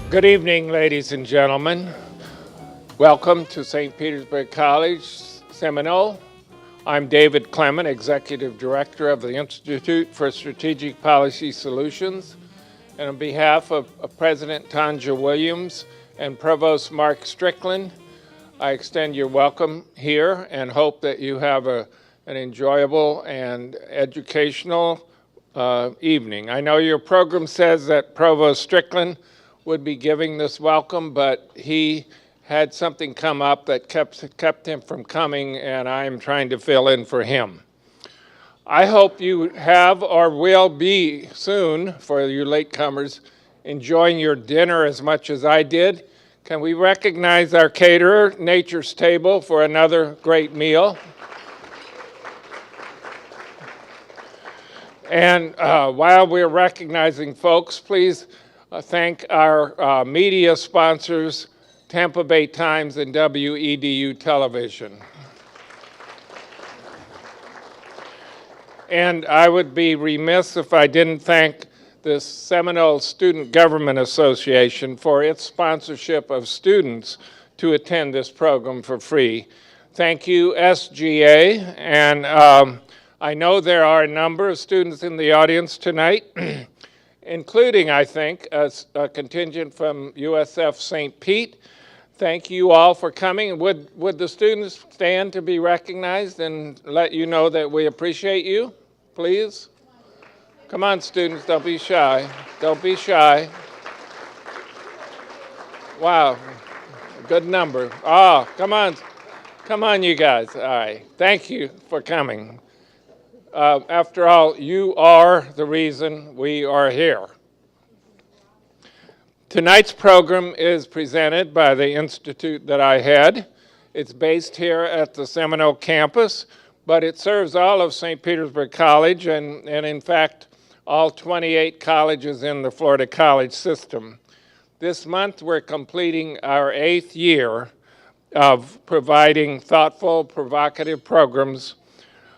Good evening, ladies and gentlemen. Welcome to St. Petersburg College Seminole. I'm David Clement, Executive Director of the Institute for Strategic Policy Solutions. And on behalf of President Tanja Williams and Provost Mark Strickland, I extend your welcome here and hope that you have an enjoyable and educational evening. I know your program says that Provost Strickland would be giving this welcome, but he had something come up that kept him from coming, and I'm trying to fill in for him. I hope you have or will be soon, for you latecomers, enjoying your dinner as much as I did. Can we recognize our caterer, Nature's Table, for another great meal? And while we're recognizing folks, please thank our media sponsors, Tampa Bay Times and WEDU Television. And I would be remiss if I didn't thank the Seminole Student Government Association for its sponsorship of students to attend this program for free. Thank you, SGA, and I know there are a number of students in the audience tonight, including, I think, a contingent from USF St. Pete. Thank you all for coming. Would the students stand to be recognized and let you know that we appreciate you, please? Come on, students, don't be shy. Don't be shy. Wow, good number. Oh, come on. Come on, you guys. All right, thank you for coming. After all, you are the reason we are here. Tonight's program is presented by the institute that I head. It's based here at the Seminole campus, but it serves all of St. Petersburg College and in fact, all 28 colleges in the Florida college system. This month, we're completing our 8th year of providing thoughtful, provocative programs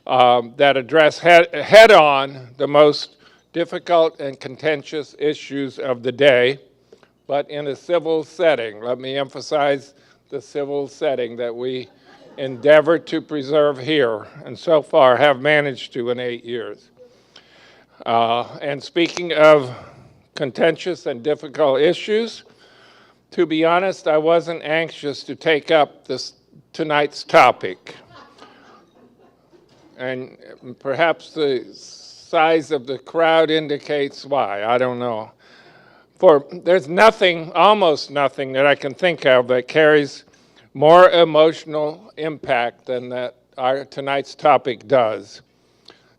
that address head-on the most difficult and contentious issues of the day, but in a civil setting. Let me emphasize the civil setting that we endeavor to preserve here, and so far have managed to in 8 years. And speaking of contentious and difficult issues, to be honest, I wasn't anxious to take up tonight's topic. And perhaps the size of the crowd indicates why, I don't know. For there's nothing, almost nothing, that I can think of that carries more emotional impact than that tonight's topic does.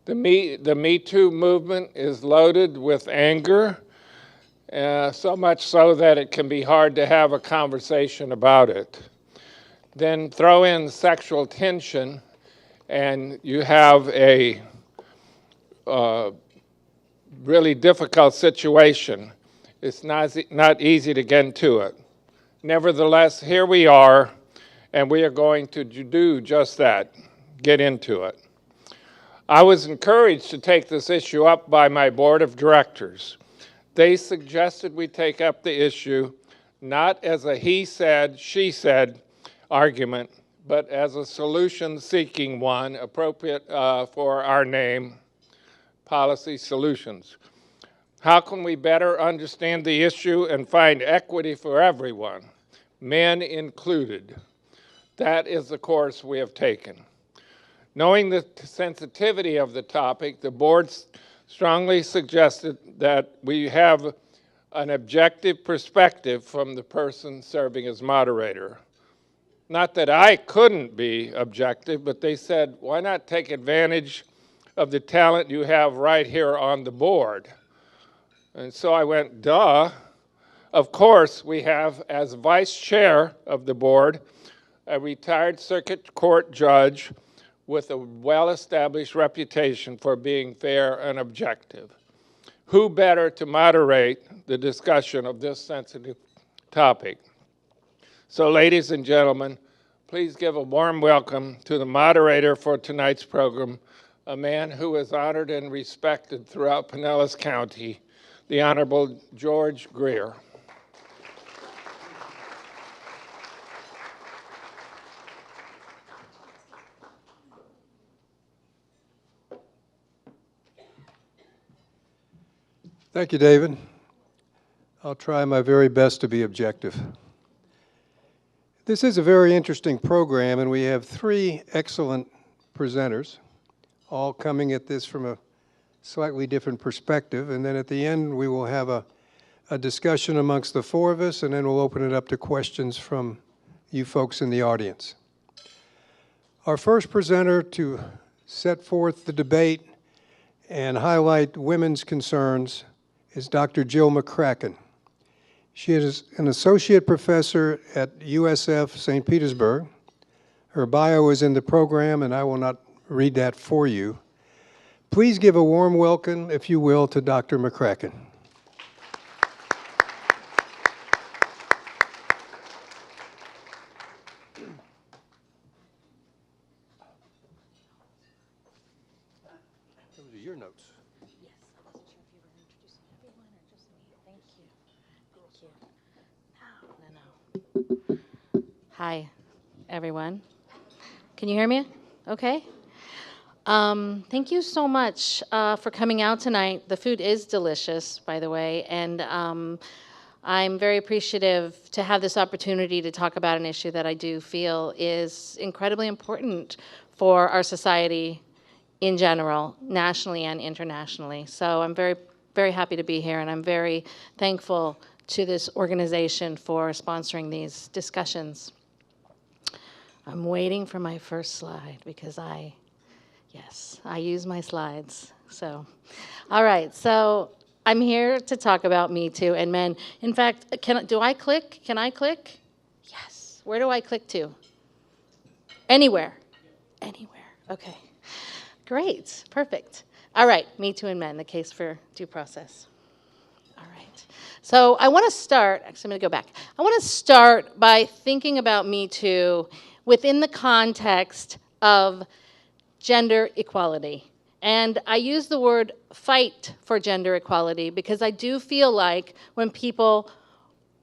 The Me Too movement is loaded with anger, so much so that it can be hard to have a conversation about it. Then throw in sexual tension, and you have a really difficult situation. It's not easy to get into it. Nevertheless, here we are, and we are going to do just that, get into it. I was encouraged to take this issue up by my board of directors. They suggested we take up the issue not as a he said, she said argument, but as a solution-seeking one, appropriate for our name, Policy Solutions. How can we better understand the issue and find equity for everyone, men included? That is the course we have taken. Knowing the sensitivity of the topic, the board strongly suggested that we have an objective perspective from the person serving as moderator. Not that I couldn't be objective, but they said, why not take advantage of the talent you have right here on the board? And so I went, duh. Of course, we have, as vice chair of the board, a retired circuit court judge with a well-established reputation for being fair and objective. Who better to moderate the discussion of this sensitive topic? So, ladies and gentlemen, please give a warm welcome to the moderator for tonight's program, a man who is honored and respected throughout Pinellas County, the Honorable George Greer. Thank you, David. I'll try my very best to be objective. This is a very interesting program, and we have three excellent presenters, all coming at this from a slightly different perspective. And then at the end, we will have a discussion amongst the four of us, and then we'll open it up to questions from you folks in the audience. Our first presenter to set forth the debate and highlight women's concerns is Dr. Jill McCracken. She is an associate professor at USF St. Petersburg. Her bio is in the program, and I will not read that for you. Please give a warm welcome, if you will, to Dr. McCracken. Those are your notes. Yes, I wasn't sure if you were introducing everyone or just me. Thank you. Thank you. No. Hi, everyone. Can you hear me? Okay. Thank you so much for coming out tonight. The food is delicious, by the way, and I'm very appreciative to have this opportunity to talk about an issue that I do feel is incredibly important for our society in general, nationally and internationally. So I'm very, very happy to be here, and I'm very thankful to this organization for sponsoring these discussions. I'm waiting for my first slide because I use my slides. So, all right, so I'm here to talk about Me Too and men. In fact, do I click? Can I click? Yes. Where do I click to? Anywhere. Anywhere. Okay. Great. Perfect. All right, Me Too and men, the case for due process. All right. So I want to start, actually I'm going to go back. I want to start by thinking about Me Too within the context of gender equality. And I use the word fight for gender equality because I do feel like when people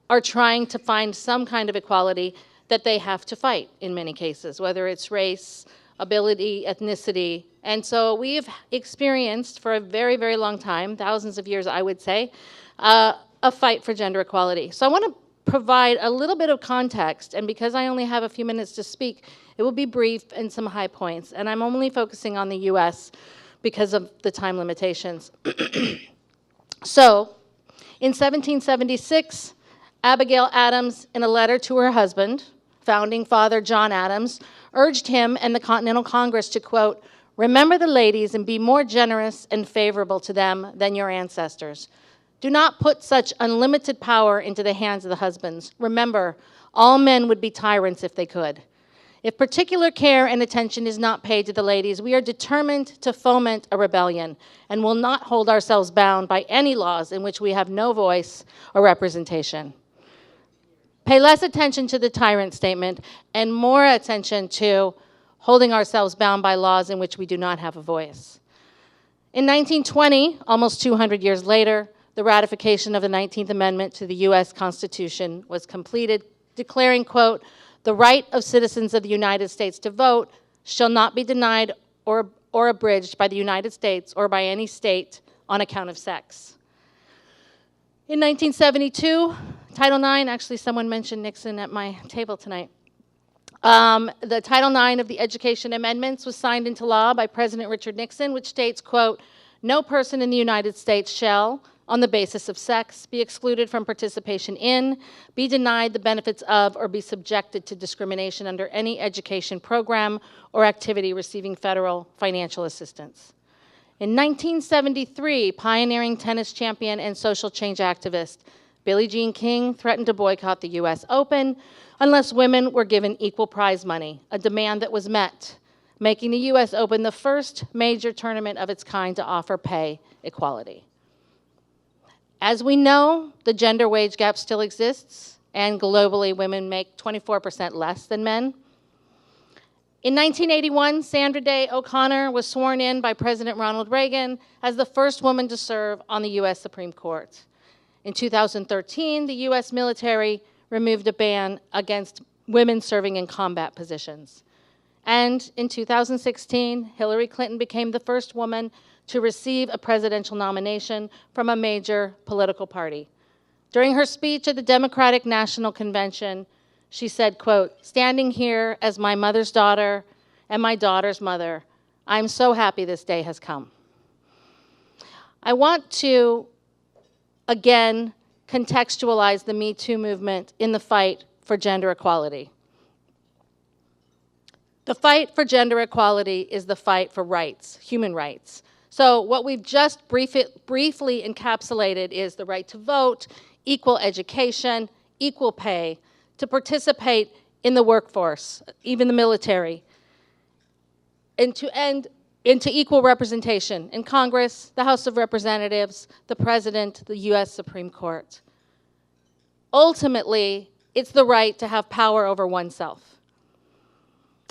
are trying to find some kind of equality that they have to fight in many cases, whether it's race, ability, ethnicity. And so we've experienced for a very, very long time, thousands of years I would say, a fight for gender equality. So I want to provide a little bit of context, and because I only have a few minutes to speak, it will be brief and some high points, and I'm only focusing on the US because of the time limitations. So, in 1776, Abigail Adams, in a letter to her husband, founding father John Adams, urged him and the Continental Congress to, quote, "Remember the ladies and be more generous and favorable to them than your ancestors. Do not put such unlimited power into the hands of the husbands. Remember, all men would be tyrants if they could. If particular care and attention is not paid to the ladies, we are determined to foment a rebellion and will not hold ourselves bound by any laws in which we have no voice or representation." Pay less attention to the tyrant statement and more attention to holding ourselves bound by laws in which we do not have a voice. In 1920, almost 200 years later, the ratification of the 19th Amendment to the U.S. Constitution was completed, declaring, quote, "The right of citizens of the United States to vote shall not be denied or abridged by the United States or by any state on account of sex." In 1972, Title IX, actually someone mentioned Nixon at my table tonight. The Title IX of the Education Amendments was signed into law by President Richard Nixon, which states, quote, "No person in the United States shall, on the basis of sex, be excluded from participation in, be denied the benefits of, or be subjected to discrimination under any education program or activity receiving federal financial assistance." In 1973, pioneering tennis champion and social change activist Billie Jean King threatened to boycott the U.S. Open unless women were given equal prize money, a demand that was met, making the U.S. Open the first major tournament of its kind to offer pay equality. As we know, the gender wage gap still exists, and globally women make 24% less than men. In 1981, Sandra Day O'Connor was sworn in by President Ronald Reagan as the first woman to serve on the U.S. Supreme Court. In 2013, the U.S. military removed a ban against women serving in combat positions. And in 2016, Hillary Clinton became the first woman to receive a presidential nomination from a major political party. During her speech at the Democratic National Convention, she said, quote, "Standing here as my mother's daughter and my daughter's mother, I'm so happy this day has come." I want to, again, contextualize the Me Too movement in the fight for gender equality. The fight for gender equality is the fight for rights, human rights. So what we've just briefly encapsulated is the right to vote, equal education, equal pay, to participate in the workforce, even the military, and to end into equal representation in Congress, the House of Representatives, the President, the US Supreme Court. Ultimately, it's the right to have power over oneself.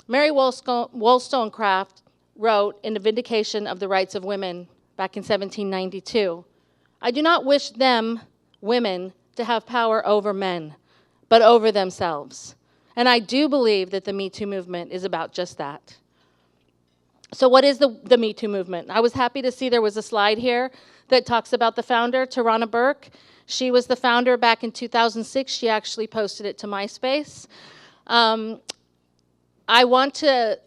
Mary Wollstonecraft wrote in The Vindication of the Rights of Women back in 1792, "I do not wish them, women, to have power over men, but over themselves." And I do believe that the Me Too movement is about just that. So what is the Me Too movement? I was happy to see there was a slide here that talks about the founder, Tarana Burke. She was the founder back in 2006. She actually posted it to MySpace. I want to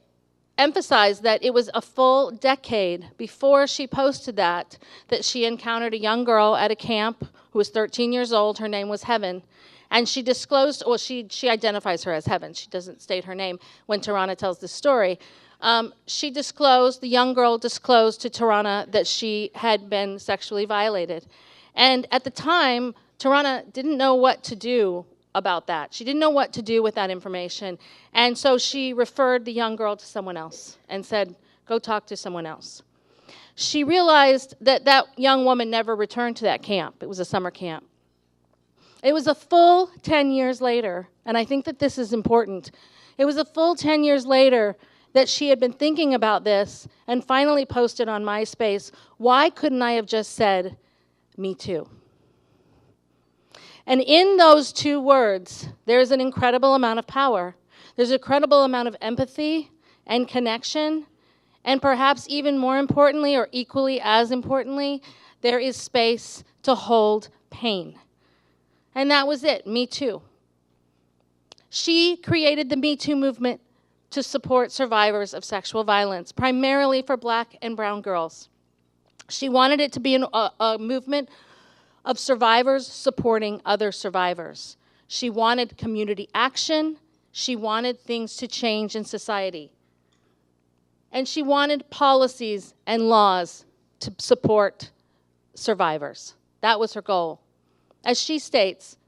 emphasize that it was a full decade before she posted that she encountered a young girl at a camp who was 13 years old. Her name was Heaven. And she disclosed, well, she identifies her as Heaven. She doesn't state her name when Tarana tells this story. The young girl disclosed to Tarana that she had been sexually violated. And at the time, Tarana didn't know what to do about that. She didn't know what to do with that information. And so she referred the young girl to someone else and said, "Go talk to someone else." She realized that that young woman never returned to that camp. It was a summer camp. It was a full 10 years later, and I think that this is important. It was a full 10 years later that she had been thinking about this and finally posted on MySpace, "Why couldn't I have just said, 'Me too'?" And in those two words, there's an incredible amount of power. There's an incredible amount of empathy and connection, and perhaps even more importantly, or equally as importantly, there is space to hold pain. And that was it, Me Too. She created the Me Too movement to support survivors of sexual violence, primarily for Black and brown girls. She wanted it to be a movement of survivors supporting other survivors. She wanted community action. She wanted things to change in society. And she wanted policies and laws to support survivors. That was her goal. As she states,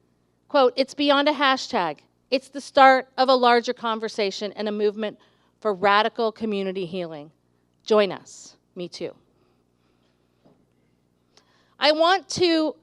quote, "It's beyond a hashtag. It's the start of a larger conversation and a movement for radical community healing. Join us, Me Too." I want to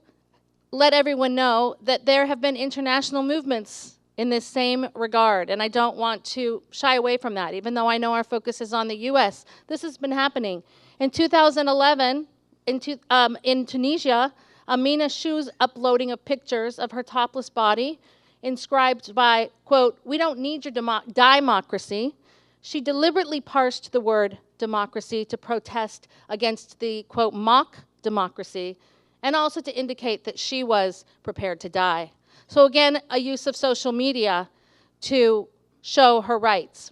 let everyone know that there have been international movements in this same regard, and I don't want to shy away from that, even though I know our focus is on the US. This has been happening. In 2011, in Tunisia, Amina Shou's uploading of pictures of her topless body, inscribed by, quote, "We don't need your democracy." She deliberately parsed the word democracy to protest against the, quote, mock democracy, and also to indicate that she was prepared to die. So again, a use of social media to show her rights.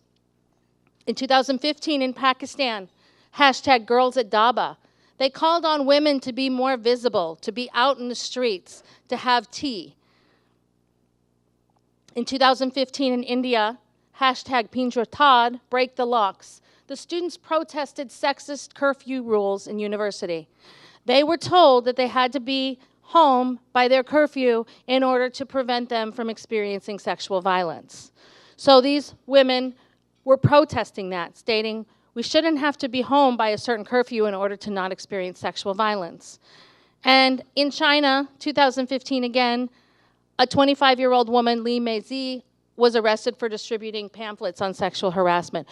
In 2015 in Pakistan, hashtag Girls at Daba, they called on women to be more visible, to be out in the streets, to have tea. In 2015 in India, hashtag Pinjratad, break the locks. The students protested sexist curfew rules in university. They were told that they had to be home by their curfew in order to prevent them from experiencing sexual violence. So these women were protesting that, stating, we shouldn't have to be home by a certain curfew in order to not experience sexual violence. And in China, 2015 again, a 25-year-old woman, Li Meizi, was arrested for distributing pamphlets on sexual harassment.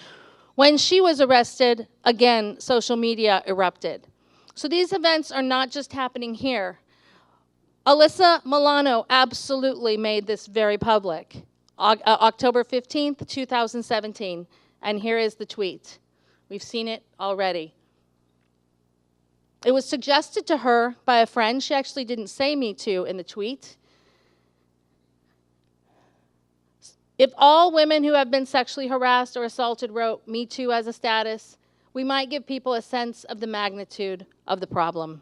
When she was arrested, again, social media erupted. So these events are not just happening here. Alyssa Milano absolutely made this very public. October 15th, 2017, And here is the tweet. We've seen it already. It was suggested to her by a friend. She actually didn't say Me Too in the tweet. If all women who have been sexually harassed or assaulted wrote Me Too as a status, we might give people a sense of the magnitude of the problem.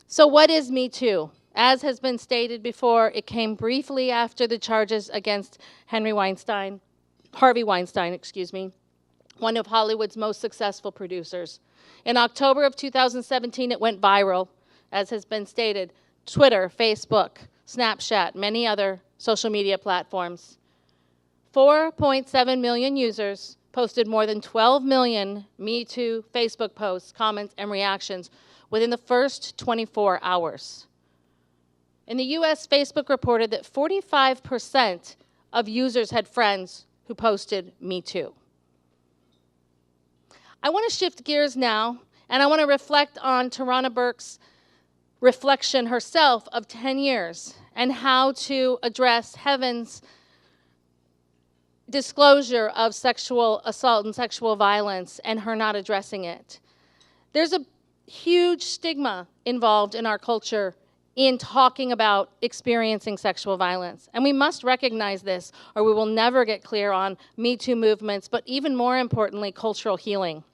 So what is Me Too? As has been stated before, it came briefly after the charges against Harvey Weinstein, one of Hollywood's most successful producers. In October of 2017, it went viral, as has been stated. Twitter, Facebook, Snapchat, many other social media platforms. 4.7 million users posted more than 12 million Me Too Facebook posts, comments, and reactions within the first 24 hours. In the US, Facebook reported that 45% of users had friends who posted Me Too. I want to shift gears now, and I want to reflect on Tarana Burke's reflection herself of 10 years and how to address Heaven's disclosure of sexual assault and sexual violence and her not addressing it. There's a huge stigma involved in our culture in talking about experiencing sexual violence. And we must recognize this, or we will never get clear on Me Too movements, but even more importantly, cultural healing.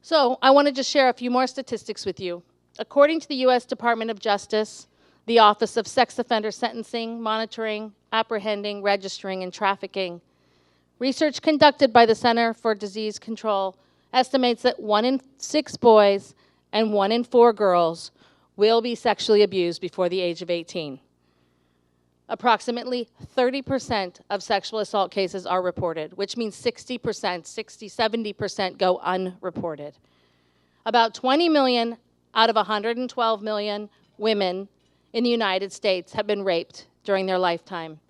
So I want to just share a few more statistics with you. According to the U.S. Department of Justice, the Office of Sex Offender Sentencing, Monitoring, Apprehending, Registering, and Trafficking, research conducted by the Center for Disease Control estimates that 1 in 6 boys and 1 in 4 girls will be sexually abused before the age of 18. Approximately 30% of sexual assault cases are reported, which means 60%, 70% go unreported. About 20 million out of 112 million women in the United States have been raped during their lifetime.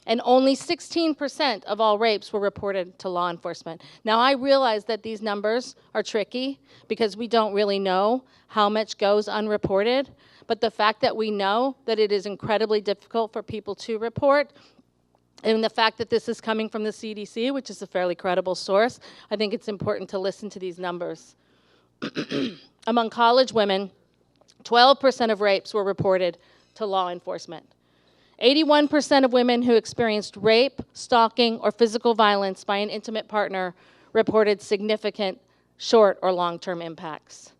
And only 16% of all rapes were reported to law enforcement. Now, I realize that these numbers are tricky because we don't really know how much goes unreported, but the fact that we know that it is incredibly difficult for people to report, and the fact that this is coming from the CDC, which is a fairly credible source, I think it's important to listen to these numbers. Among college women, 12% of rapes were reported to law enforcement. 81% of women who experienced rape, stalking, or physical violence by an intimate partner reported significant short or long-term impacts.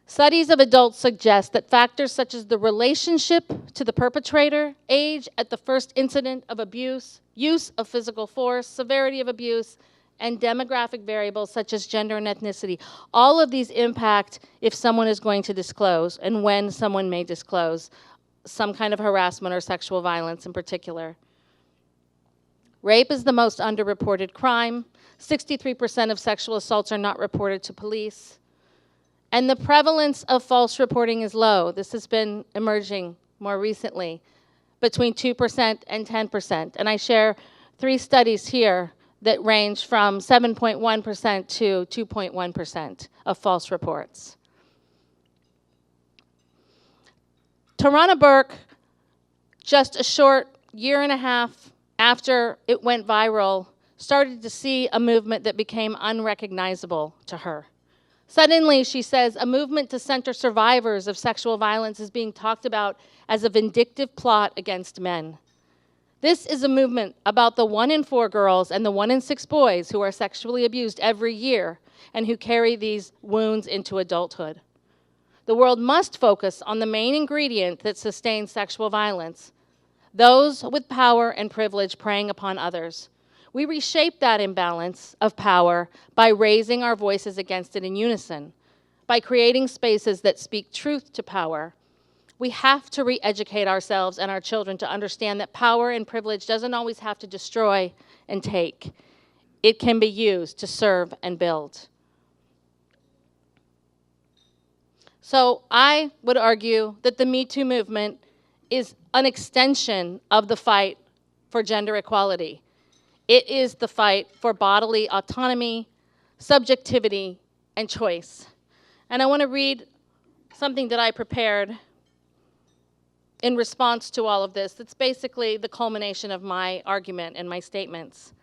Studies of adults suggest that factors such as the relationship to the perpetrator, age at the first incident of abuse, use of physical force, severity of abuse, and demographic variables such as gender and ethnicity, all of these impact if someone is going to disclose and when someone may disclose some kind of harassment or sexual violence in particular. Rape is the most underreported crime. 63% of sexual assaults are not reported to police. And the prevalence of false reporting is low. This has been emerging more recently, between 2% and 10%. And I share 3 studies here that range from 7.1% to 2.1% of false reports. Tarana Burke, just a short year and a half after it went viral, started to see a movement that became unrecognizable to her. Suddenly, she says, a movement to center survivors of sexual violence is being talked about as a vindictive plot against men. This is a movement about the 1 in 4 girls and the 1 in 6 boys who are sexually abused every year and who carry these wounds into adulthood. The world must focus on the main ingredient that sustains sexual violence, those with power and privilege preying upon others. We reshape that imbalance of power by raising our voices against it in unison, by creating spaces that speak truth to power. We have to re-educate ourselves and our children to understand that power and privilege doesn't always have to destroy and take. It can be used to serve and build. So I would argue that the Me Too movement is an extension of the fight for gender equality. It is the fight for bodily autonomy, subjectivity, and choice. And I want to read something that I prepared in response to all of this. That's basically the culmination of my argument and my statements.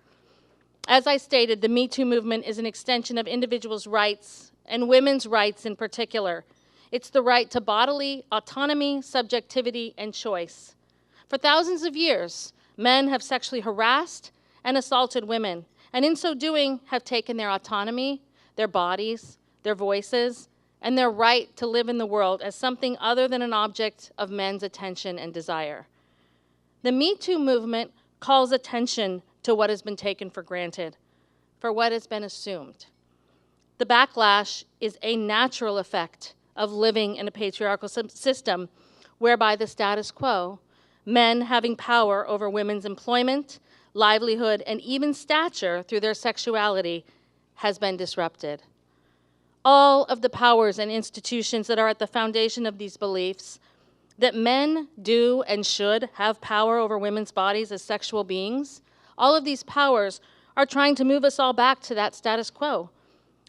As I stated, the Me Too movement is an extension of individuals' rights and women's rights in particular. It's the right to bodily autonomy, subjectivity, and choice. For thousands of years, men have sexually harassed and assaulted women, and in so doing have taken their autonomy, their bodies, their voices, and their right to live in the world as something other than an object of men's attention and desire. The Me Too movement calls attention to what has been taken for granted, for what has been assumed. The backlash is a natural effect of living in a patriarchal system whereby the status quo, men having power over women's employment, livelihood, and even stature through their sexuality, has been disrupted. All of the powers and institutions that are at the foundation of these beliefs that men do and should have power over women's bodies as sexual beings, all of these powers are trying to move us all back to that status quo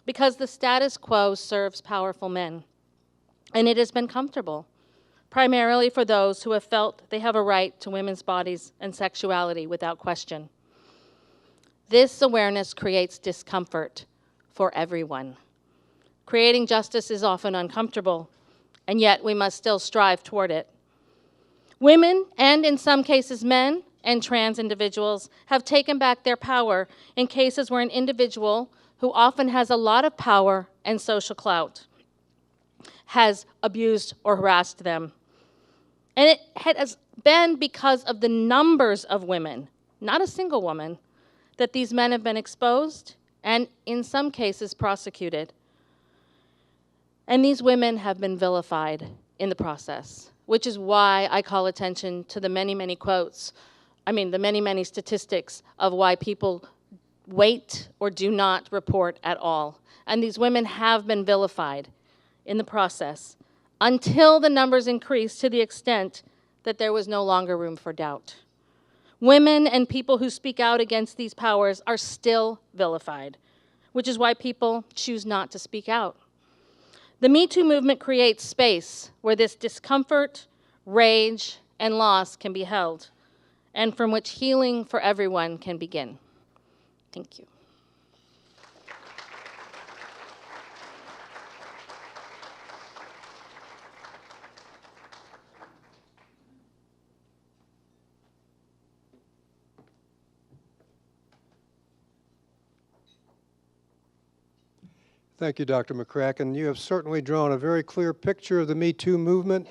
because the status quo serves powerful men. And it has been comfortable, primarily for those who have felt they have a right to women's bodies and sexuality without question. This awareness creates discomfort for everyone. Creating justice is often uncomfortable, and yet we must still strive toward it. Women, and in some cases men, and trans individuals have taken back their power in cases where an individual who often has a lot of power and social clout has abused or harassed them. And it has been because of the numbers of women, not a single woman, that these men have been exposed and in some cases prosecuted. And these women have been vilified in the process, which is why I call attention to the many, many the many, many statistics of why people wait or do not report at all. And these women have been vilified in the process until the numbers increased to the extent that there was no longer room for doubt. Women and people who speak out against these powers are still vilified, which is why people choose not to speak out. The Me Too movement creates space where this discomfort, rage, and loss can be held, and from which healing for everyone can begin. Thank you. Thank you, Dr. McCracken. You have certainly drawn a very clear picture of the Me Too movement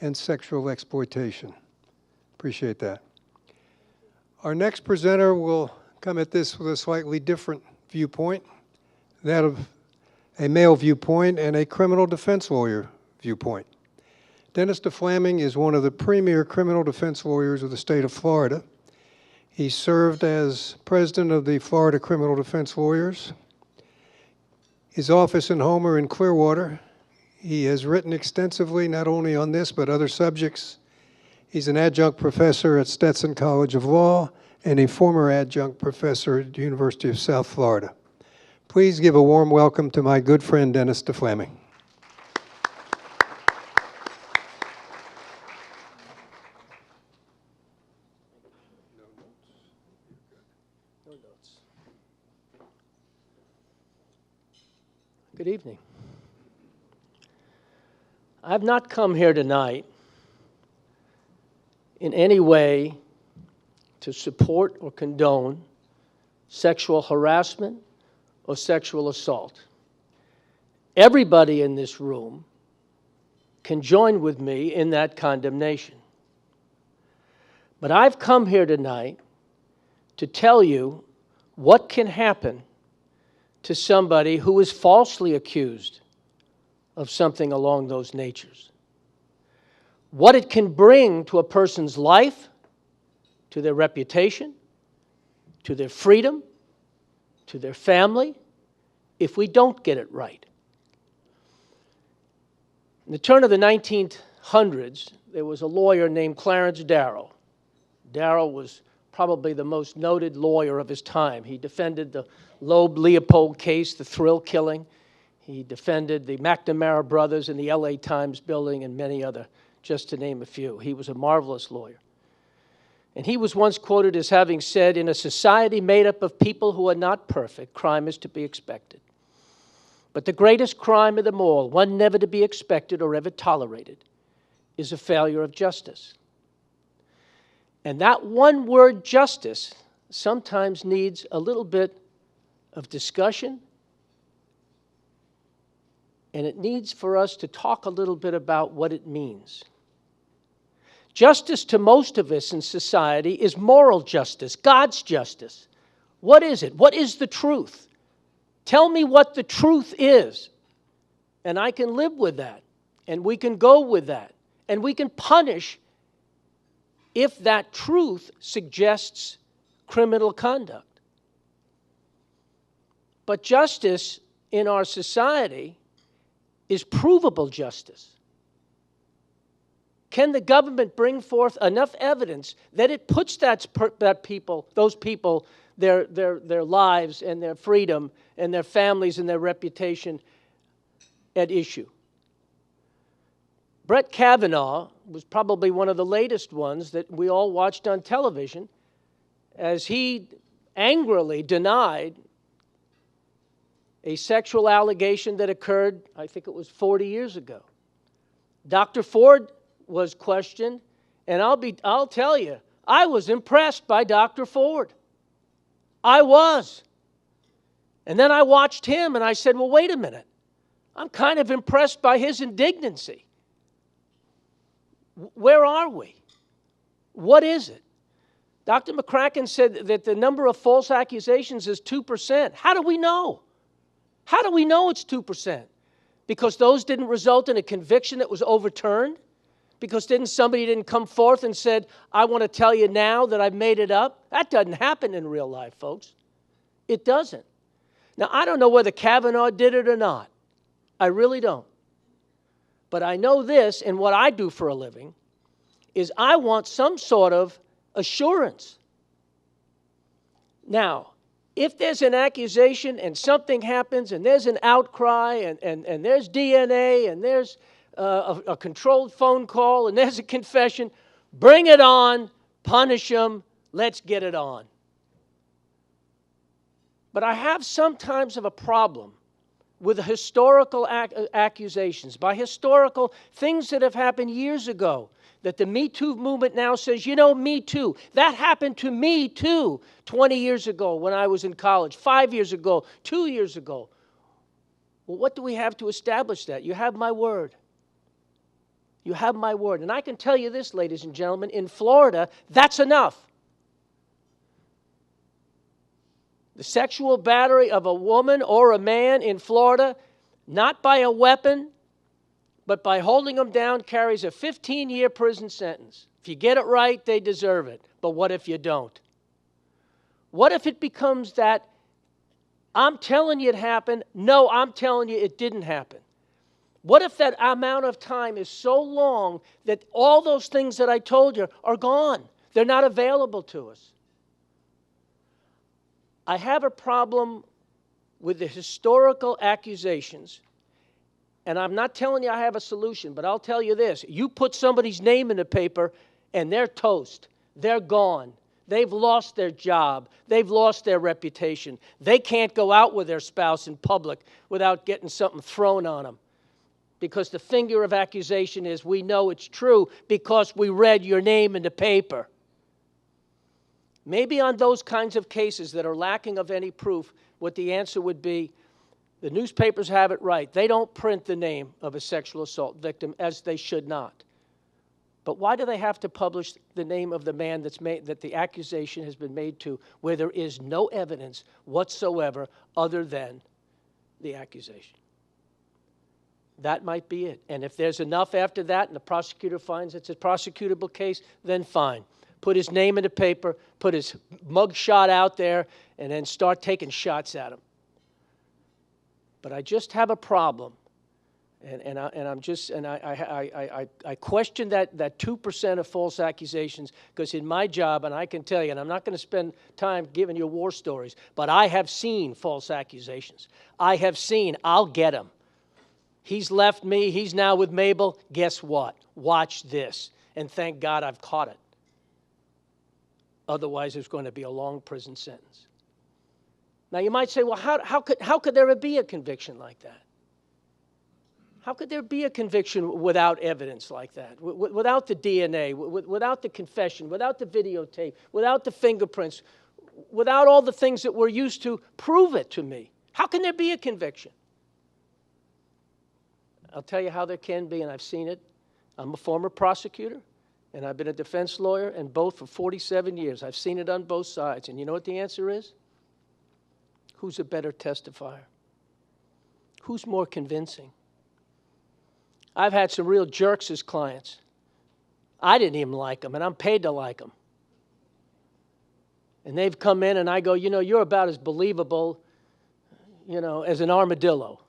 and sexual exploitation. Appreciate that. Our next presenter will come at this with a slightly different viewpoint, that of a male viewpoint and a criminal defense lawyer viewpoint. Dennis DeFlaming is one of the premier criminal defense lawyers of the state of Florida. He served as president of the Florida Criminal Defense Lawyers. His office and home are in Clearwater. He has written extensively not only on this but other subjects. He's an adjunct professor at Stetson College of Law and a former adjunct professor at the University of South Florida. Please give a warm welcome to my good friend Dennis DeFlaming. Good evening. I've not come here tonight in any way to support or condone sexual harassment or sexual assault. Everybody in this room can join with me in that condemnation. But I've come here tonight to tell you what can happen to somebody who is falsely accused of something along those natures. What it can bring to a person's life, to their reputation, to their freedom, to their family, if we don't get it right. In the turn of the 1900s, there was a lawyer named Clarence Darrow. Darrow was probably the most noted lawyer of his time. He defended the Loeb-Leopold case, the thrill killing. He defended the McNamara brothers in the LA Times building and many other just to name a few. He was a marvelous lawyer. And he was once quoted as having said, "In a society made up of people who are not perfect, crime is to be expected. But the greatest crime of them all, one never to be expected or ever tolerated, is a failure of justice." And that one word, justice, sometimes needs a little bit of discussion, and it needs for us to talk a little bit about what it means. Justice to most of us in society is moral justice, God's justice. What is it? What is the truth? Tell me what the truth is, and I can live with that, and we can go with that, and we can punish if that truth suggests criminal conduct. But justice in our society is provable justice. Can the government bring forth enough evidence that it puts those people, their lives and their freedom and their families and their reputation at issue? Brett Kavanaugh was probably one of the latest ones that we all watched on television as he angrily denied a sexual allegation that occurred, I think it was 40 years ago. Dr. Ford was questioned, and I'll tell you, I was impressed by Dr. Ford. I was. And then I watched him, and I said, well, wait a minute. I'm kind of impressed by his indignancy. Where are we? What is it? Dr. McCracken said that the number of false accusations is 2%. How do we know? How do we know it's 2%? Because those didn't result in a conviction that was overturned? Because somebody didn't come forth and said, I want to tell you now that I've made it up? That doesn't happen in real life, folks. It doesn't. Now, I don't know whether Kavanaugh did it or not. I really don't. But I know this, and what I do for a living, is I want some sort of assurance. Now, if there's an accusation and something happens and there's an outcry and there's DNA and there's a controlled phone call and there's a confession, bring it on, punish them, let's get it on. But I have sometimes of a problem with historical accusations, by historical things that have happened years ago, that the Me Too movement now says, you know, Me Too, that happened to me too 20 years ago when I was in college, 5 years ago, 2 years ago. Well, what do we have to establish that? You have my word. You have my word. And I can tell you this, ladies and gentlemen, in Florida, that's enough. The sexual battery of a woman or a man in Florida, not by a weapon, but by holding them down, carries a 15-year prison sentence. If you get it right, they deserve it. But what if you don't? What if it becomes that, I'm telling you it happened, no, I'm telling you it didn't happen? What if that amount of time is so long that all those things that I told you are gone? They're not available to us. I have a problem with the historical accusations, and I'm not telling you I have a solution, but I'll tell you this. You put somebody's name in the paper, and they're toast. They're gone. They've lost their job. They've lost their reputation. They can't go out with their spouse in public without getting something thrown on them. Because the finger of accusation is, we know it's true because we read your name in the paper. Maybe on those kinds of cases that are lacking of any proof, what the answer would be, the newspapers have it right. They don't print the name of a sexual assault victim, as they should not. But why do they have to publish the name of the man that the accusation has been made to, where there is no evidence whatsoever other than the accusation? That might be it. And if there's enough after that and the prosecutor finds it's a prosecutable case, then fine. Put his name in the paper, put his mug shot out there, and then start taking shots at him. But I just have a problem, and I question that 2% of false accusations, because in my job, and I can tell you, and I'm not going to spend time giving you war stories, but I have seen false accusations. I have seen, I'll get them. He's left me. He's now with Mabel. Guess what? Watch this. And thank God I've caught it. Otherwise, there's going to be a long prison sentence. Now, you might say, well, how could there be a conviction like that? How could there be a conviction without evidence like that? Without the DNA, without the confession, without the videotape, without the fingerprints, without all the things that we're used to? Prove it to me. How can there be a conviction? I'll tell you how there can be, and I've seen it. I'm a former prosecutor, and I've been a defense lawyer, and both for 47 years. I've seen it on both sides. And you know what the answer is? Who's a better testifier? Who's more convincing? I've had some real jerks as clients. I didn't even like them, and I'm paid to like them. And they've come in, and I go, you're about as believable, as an armadillo.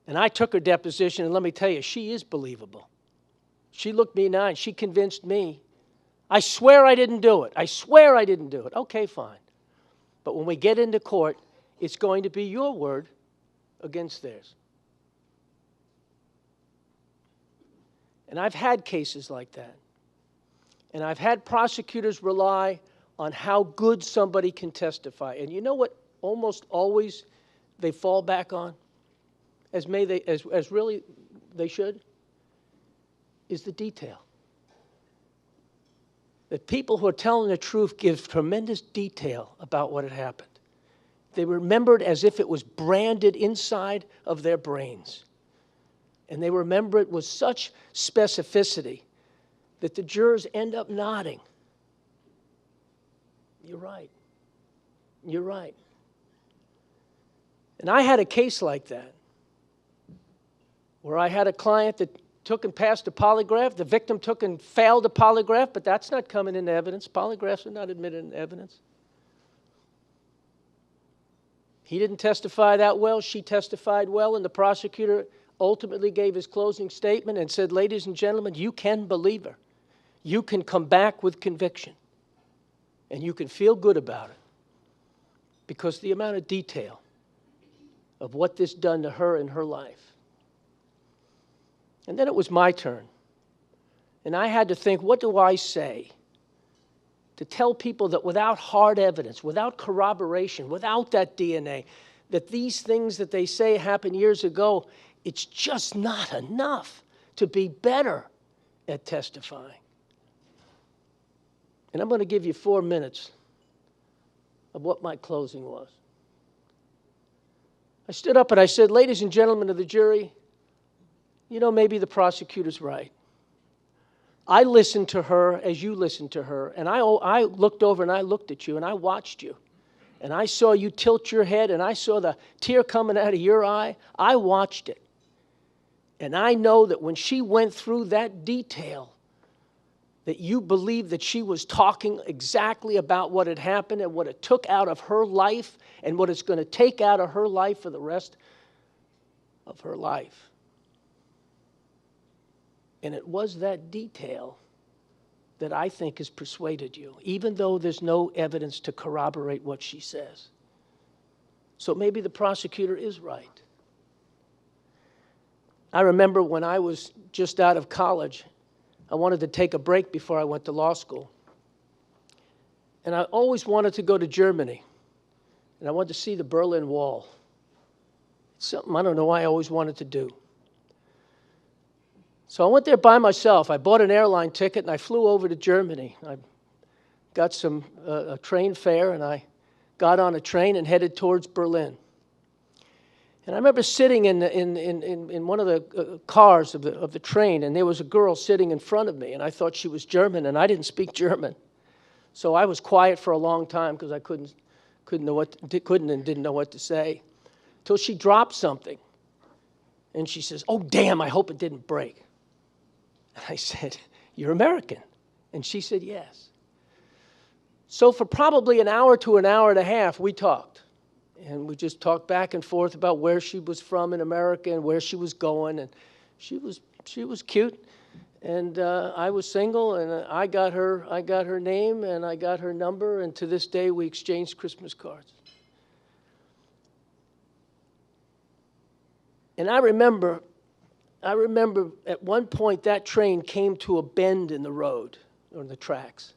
And I took her deposition, and let me tell you, she is believable. She looked me in the eye, and she convinced me. I swear I didn't do it. I swear I didn't do it. Okay, fine. But when we get into court, it's going to be your word against theirs. And I've had cases like that. And I've had prosecutors rely on how good somebody can testify. And you know what almost always they fall back on, as really they should, is the detail. That people who are telling the truth give tremendous detail about what had happened. They remember it as if it was branded inside of their brains. And they remember it with such specificity that the jurors end up nodding. You're right. You're right. And I had a case like that, where I had a client that took and passed a polygraph. The victim took and failed a polygraph, but that's not coming into evidence. Polygraphs are not admitted into evidence. He didn't testify that well. She testified well, and the prosecutor ultimately gave his closing statement and said, ladies and gentlemen, you can believe her. You can come back with conviction, and you can feel good about it, because the amount of detail of what this done to her in her life. And then it was my turn. And I had to think, what do I say to tell people that without hard evidence, without corroboration, without that DNA, that these things that they say happened years ago, it's just not enough to be better at testifying. And I'm going to give you 4 minutes of what my closing was. I stood up and I said, ladies and gentlemen of the jury, maybe the prosecutor's right. I listened to her as you listened to her, and I looked over and I looked at you and I watched you. And I saw you tilt your head, and I saw the tear coming out of your eye. I watched it. And I know that when she went through that detail, that you believed that she was talking exactly about what had happened and what it took out of her life and what it's going to take out of her life for the rest of her life. And it was that detail that I think has persuaded you, even though there's no evidence to corroborate what she says. So maybe the prosecutor is right. I remember when I was just out of college, I wanted to take a break before I went to law school. And I always wanted to go to Germany. And I wanted to see the Berlin Wall. It's something I don't know why I always wanted to do. So I went there by myself. I bought an airline ticket and I flew over to Germany. I got a train fare, and I got on a train and headed towards Berlin. And I remember sitting in one of the cars of the train, and there was a girl sitting in front of me, and I thought she was German, and I didn't speak German. So I was quiet for a long time because I couldn't and didn't know what to say, till she dropped something. And she says, "Oh, damn, I hope it didn't break." And I said, "You're American?" And she said, "Yes." So for probably an hour to an hour and a half, we talked. And we just talked back and forth about where she was from in America and where she was going. And she was cute. And I was single, and I got her name, and I got her number, and to this day, we exchanged Christmas cards. And I remember at one point that train came to a bend in the road, or the tracks.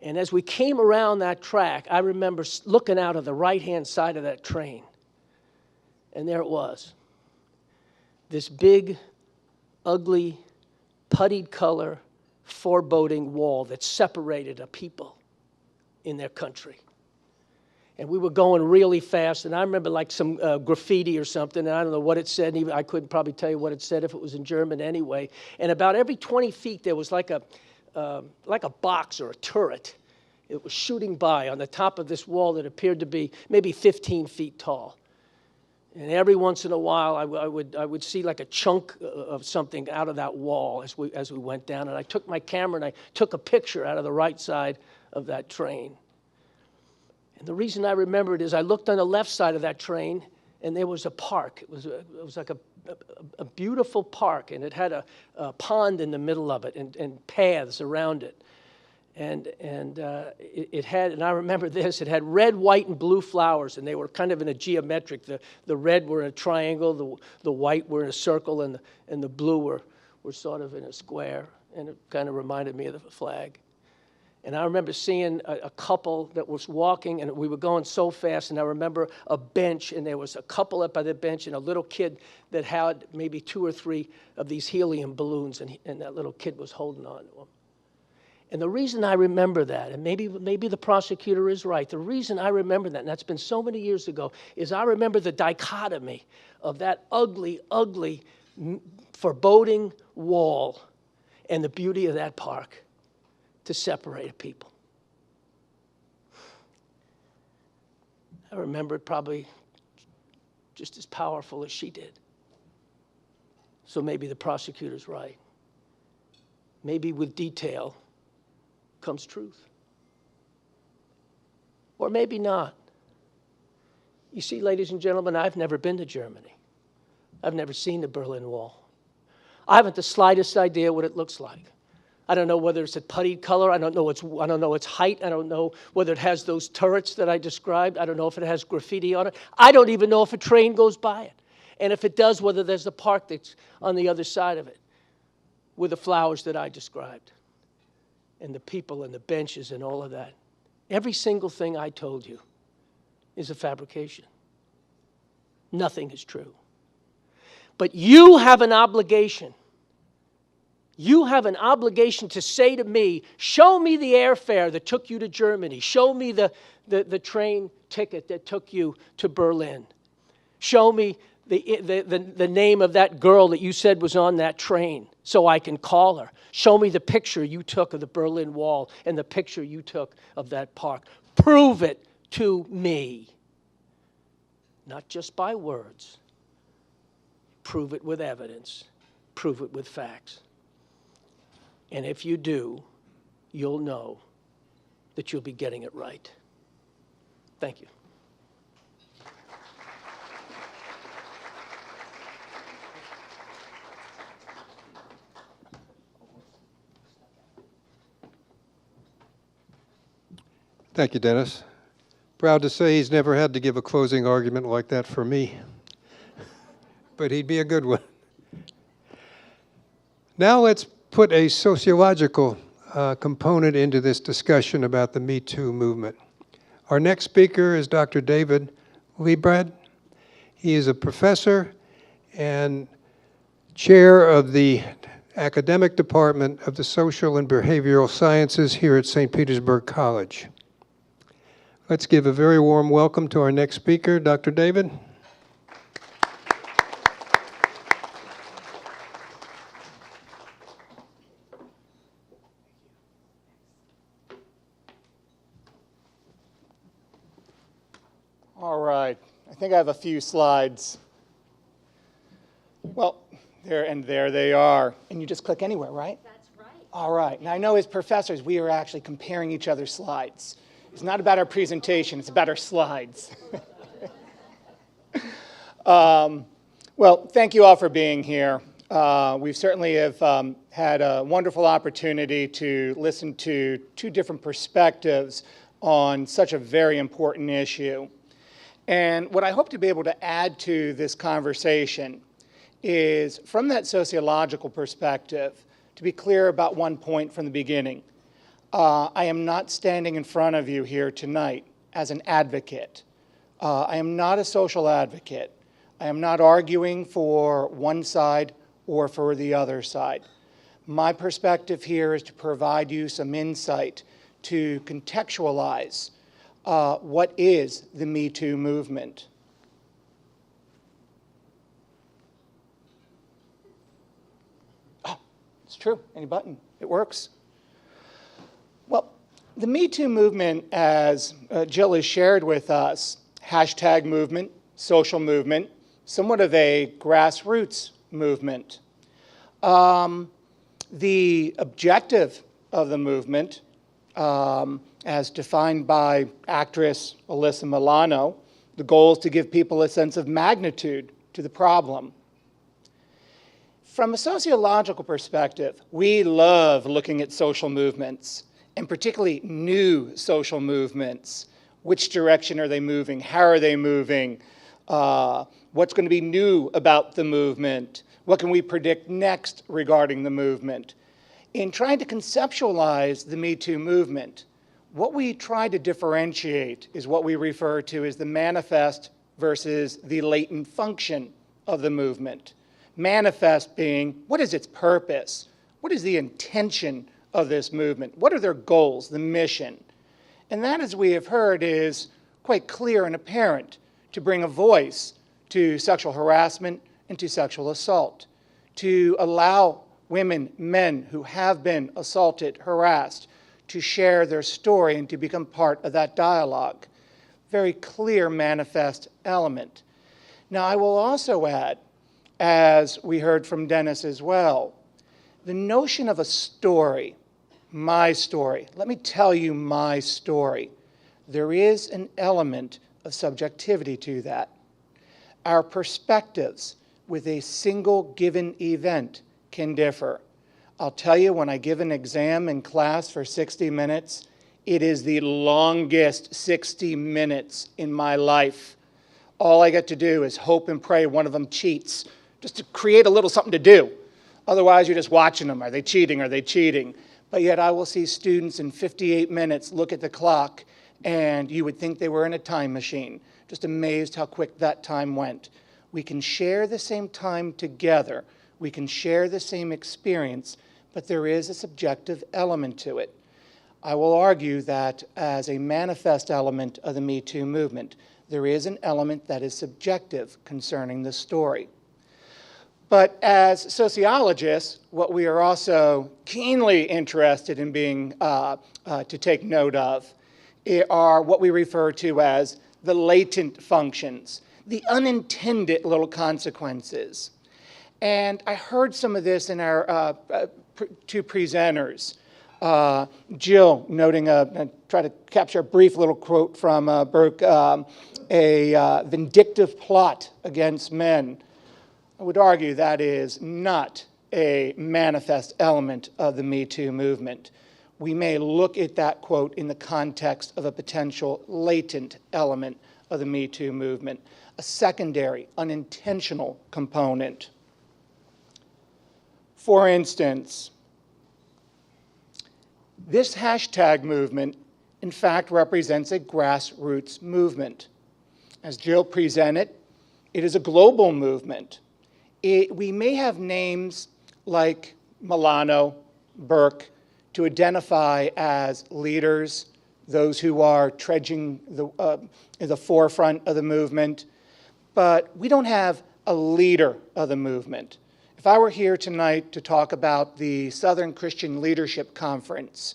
And as we came around that track, I remember looking out of the right-hand side of that train. And there it was. This big, ugly, puttied color, foreboding wall that separated a people in their country. And we were going really fast, and I remember like some graffiti or something, and I don't know what it said, and even I couldn't probably tell you what it said if it was in German anyway. And about every 20 feet, there was like a box or a turret. It was shooting by on the top of this wall that appeared to be maybe 15 feet tall. And every once in a while, I would see like a chunk of something out of that wall as we went down. And I took my camera and I took a picture out of the right side of that train. And the reason I remember it is I looked on the left side of that train, and there was a park. It was like a beautiful park, and it had a pond in the middle of it and paths around it. And it had, and I remember this, it had red, white, and blue flowers, and they were kind of in a geometric. The red were in a triangle, the white were in a circle, and the blue were sort of in a square, and it kind of reminded me of the flag. And I remember seeing a couple that was walking, and we were going so fast, and I remember a bench, and there was a couple up by the bench, and a little kid that had maybe 2 or 3 of these helium balloons, and that little kid was holding on to them. And the reason I remember that, and maybe the prosecutor is right, the reason I remember that, and that's been so many years ago, is I remember the dichotomy of that ugly, ugly, foreboding wall and the beauty of that park to separate a people. I remember it probably just as powerful as she did. So maybe the prosecutor's right. Maybe with detail comes truth. Or maybe not. You see, ladies and gentlemen, I've never been to Germany. I've never seen the Berlin Wall. I haven't the slightest idea what it looks like. I don't know whether it's a putty color. I don't know its height. I don't know whether it has those turrets that I described. I don't know if it has graffiti on it. I don't even know if a train goes by it. And if it does, whether there's a park that's on the other side of it with the flowers that I described and the people and the benches and all of that. Every single thing I told you is a fabrication. Nothing is true. But you have an obligation. You have an obligation to say to me, show me the airfare that took you to Germany. Show me the train ticket that took you to Berlin. Show me the name of that girl that you said was on that train so I can call her. Show me the picture you took of the Berlin Wall and the picture you took of that park. Prove it to me. Not just by words. Prove it with evidence. Prove it with facts. And if you do, you'll know that you'll be getting it right. Thank you. Thank you, Dennis. Proud to say he's never had to give a closing argument like that for me. But he'd be a good one. Now let's put a sociological component into this discussion about the Me Too movement. Our next speaker is Dr. David Liebrad. He is a professor and chair of the academic department of the Social and Behavioral Sciences here at St. Petersburg College. Let's give a very warm welcome to our next speaker, Dr. David. All right, I think I have a few slides. Well, there they are. And you just click anywhere, right? That's right. All right, now I know as professors, we are actually comparing each other's slides. It's not about our presentation, it's about our slides. Well, thank you all for being here. We certainly have had a wonderful opportunity to listen to 2 different perspectives on such a very important issue. And what I hope to be able to add to this conversation is, from that sociological perspective, to be clear about one point from the beginning. I am not standing in front of you here tonight as an advocate. I am not a social advocate. I am not arguing for one side or for the other side. My perspective here is to provide you some insight to contextualize what is the Me Too movement. Oh, it's true. Any button. It works. Well, the Me Too movement, as Jill has shared with us, hashtag movement, social movement, somewhat of a grassroots movement. The objective of the movement, as defined by actress Alyssa Milano, the goal is to give people a sense of magnitude to the problem. From a sociological perspective, we love looking at social movements, and particularly new social movements. Which direction are they moving? How are they moving? What's going to be new about the movement? What can we predict next regarding the movement? In trying to conceptualize the Me Too movement, what we try to differentiate is what we refer to as the manifest versus the latent function of the movement. Manifest being, what is its purpose? What is the intention of this movement? What are their goals, the mission? And that, as we have heard, is quite clear and apparent: to bring a voice to sexual harassment and to sexual assault, to allow women, men who have been assaulted, harassed, to share their story and to become part of that dialogue. Very clear manifest element. Now, I will also add, as we heard from Dennis as well, the notion of a story, my story. Let me tell you my story. There is an element of subjectivity to that. Our perspectives with a single given event can differ. I'll tell you, when I give an exam in class for 60 minutes, it is the longest 60 minutes in my life. All I get to do is hope and pray one of them cheats, just to create a little something to do. Otherwise, you're just watching them. Are they cheating? Are they cheating? But yet I will see students in 58 minutes look at the clock, and you would think they were in a time machine. Just amazed how quick that time went. We can share the same time together. We can share the same experience, but there is a subjective element to it. I will argue that as a manifest element of the Me Too movement, there is an element that is subjective concerning the story. But as sociologists, what we are also keenly interested in being to take note of are what we refer to as the latent functions, the unintended little consequences. And I heard some of this in our two presenters. Jill noting, try to capture a brief little quote from Burke, a vindictive plot against men. I would argue that is not a manifest element of the Me Too movement. We may look at that quote in the context of a potential latent element of the Me Too movement, a secondary, unintentional component. For instance, this hashtag movement, in fact, represents a grassroots movement. As Jill presented, it is a global movement. We may have names like Milano, Burke, to identify as leaders, those who are trudging in the forefront of the movement, but we don't have a leader of the movement. If I were here tonight to talk about the Southern Christian Leadership Conference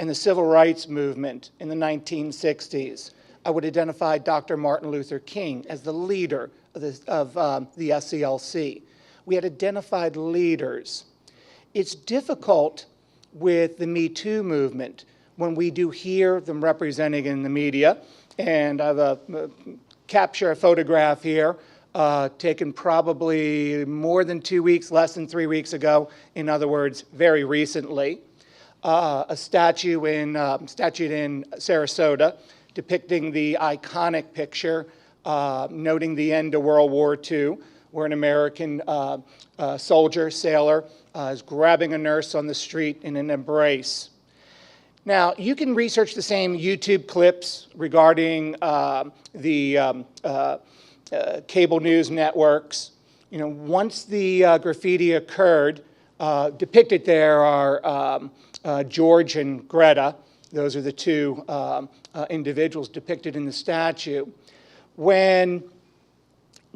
and the Civil Rights Movement in the 1960s, I would identify Dr. Martin Luther King as the leader of the SCLC. We had identified leaders. It's difficult with the Me Too movement when we do hear them representing in the media, and I have a photograph here taken probably more than 2 weeks, less than 3 weeks ago, in other words, very recently. A statue in Sarasota depicting the iconic picture noting the end of World War II, where an American soldier, sailor, is grabbing a nurse on the street in an embrace. Now, you can research the same YouTube clips regarding the cable news networks. You know, once the graffiti occurred, depicted there are George and Greta. Those are the two individuals depicted in the statue. When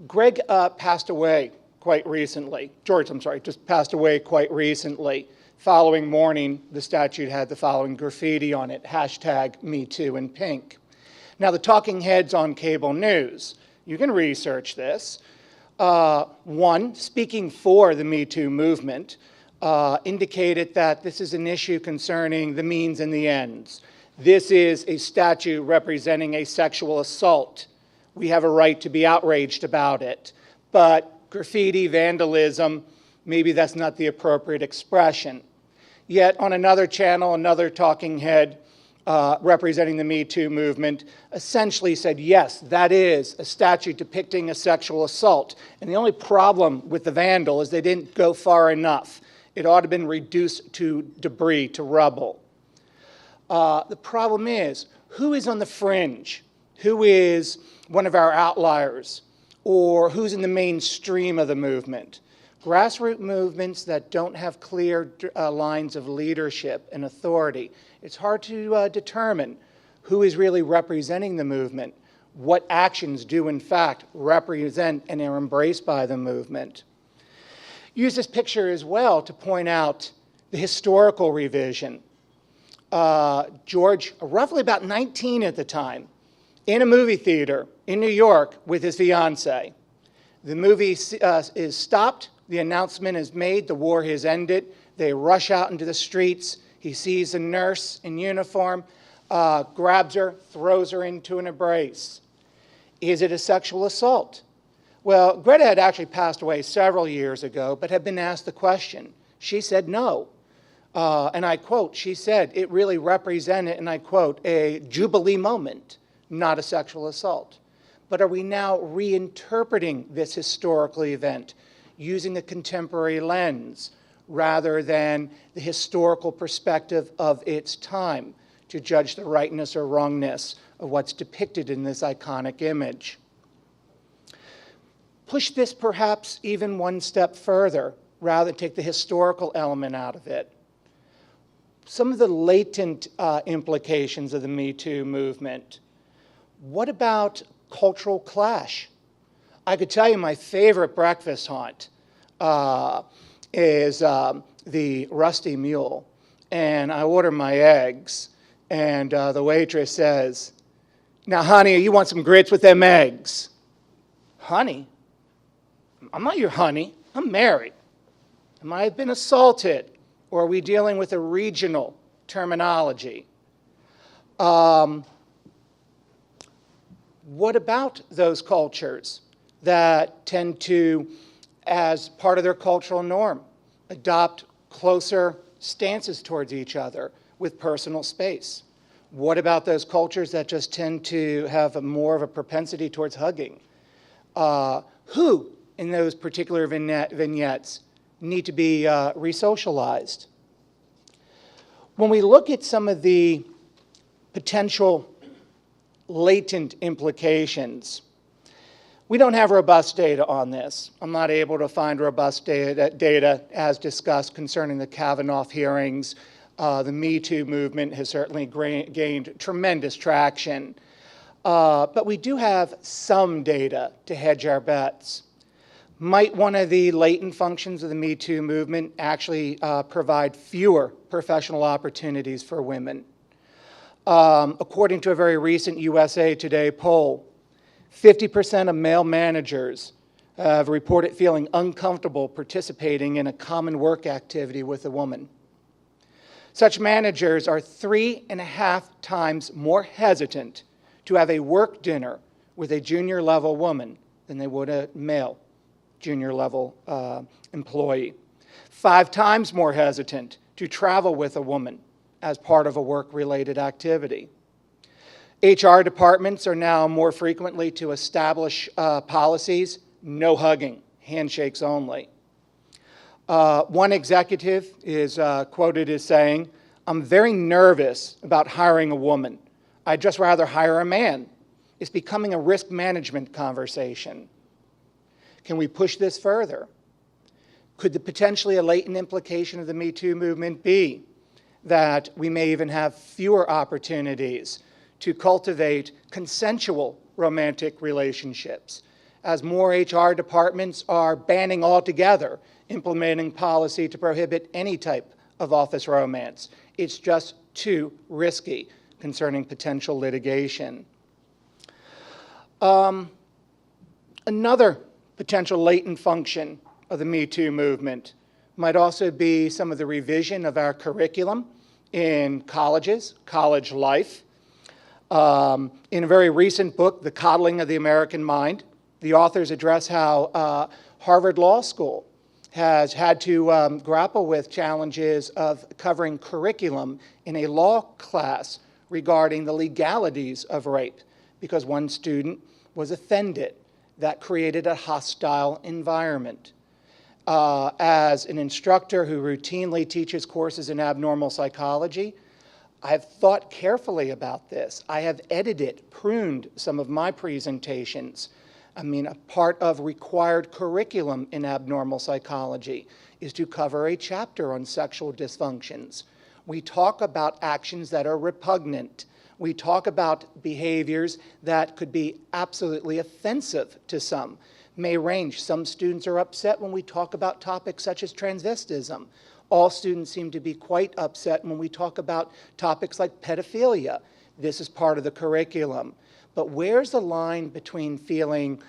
Greg passed away quite recently, George, I'm sorry, just passed away quite recently, following morning, the statue had the following graffiti on it, #MeToo in pink. Now, the talking heads on cable news, you can research this. One, speaking for the Me Too movement, indicated that this is an issue concerning the means and the ends. This is a statue representing a sexual assault. We have a right to be outraged about it. But graffiti, vandalism, maybe that's not the appropriate expression. Yet on another channel, another talking head representing the Me Too movement essentially said, yes, that is a statue depicting a sexual assault. And the only problem with the vandal is they didn't go far enough. It ought to have been reduced to debris, to rubble. The problem is, who is on the fringe? Who is one of our outliers? Or who's in the mainstream of the movement? Grassroots movements that don't have clear lines of leadership and authority. It's hard to determine who is really representing the movement, what actions do in fact represent and are embraced by the movement. Use this picture as well to point out the historical revision. George, roughly about 19 at the time, in a movie theater in New York with his fiancée. The movie is stopped. The announcement is made, the war has ended. They rush out into the streets. He sees a nurse in uniform, grabs her, throws her into an embrace. Is it a sexual assault? Well, Greta had actually passed away several years ago, but had been asked the question. She said no. And I quote, she said, it really represented, and I quote, a jubilee moment, not a sexual assault. But are we now reinterpreting this historical event using a contemporary lens rather than the historical perspective of its time to judge the rightness or wrongness of what's depicted in this iconic image? Push this perhaps even one step further, rather than take the historical element out of it. Some of the latent implications of the Me Too movement. What about cultural clash? I could tell you my favorite breakfast haunt is the Rusty Mule. And I order my eggs, and the waitress says, now, honey, you want some grits with them eggs? Honey? I'm not your honey. I'm married. Am I been assaulted? Or are we dealing with a regional terminology? What about those cultures that tend to, as part of their cultural norm, adopt closer stances towards each other with personal space? What about those cultures that just tend to have more of a propensity towards hugging? Who in those particular vignettes need to be re-socialized? When we look at some of the potential latent implications, we don't have robust data on this. I'm not able to find robust data as discussed concerning the Kavanaugh hearings. The Me Too movement has certainly gained tremendous traction. But we do have some data to hedge our bets. Might one of the latent functions of the Me Too movement actually provide fewer professional opportunities for women? According to a very recent USA Today poll, 50% of male managers have reported feeling uncomfortable participating in a common work activity with a woman. Such managers are 3.5 times more hesitant to have a work dinner with a junior level woman than they would a male junior level employee. 5 times more hesitant to travel with a woman as part of a work-related activity. HR departments are now more frequently to establish policies, no hugging, handshakes only. One executive is quoted as saying, "I'm very nervous about hiring a woman. I'd just rather hire a man. It's becoming a risk management conversation." Can we push this further? Could the potentially a latent implication of the Me Too movement be that we may even have fewer opportunities to cultivate consensual romantic relationships, as more HR departments are banning altogether implementing policy to prohibit any type of office romance? It's just too risky concerning potential litigation. Another potential latent function of the Me Too movement might also be some of the revision of our curriculum in colleges, college life. In a very recent book, The Coddling of the American Mind, the authors address how Harvard Law School has had to grapple with challenges of covering curriculum in a law class regarding the legalities of rape, because one student was offended. That created a hostile environment. As an instructor who routinely teaches courses in abnormal psychology, I have thought carefully about this. I have edited, pruned some of my presentations. I mean, a part of required curriculum in abnormal psychology is to cover a chapter on sexual dysfunctions. We talk about actions that are repugnant. We talk about behaviors that could be absolutely offensive to some, may range. Some students are upset when we talk about topics such as transvestism. All students seem to be quite upset when we talk about topics like pedophilia. This is part of the curriculum. But where's the line between feeling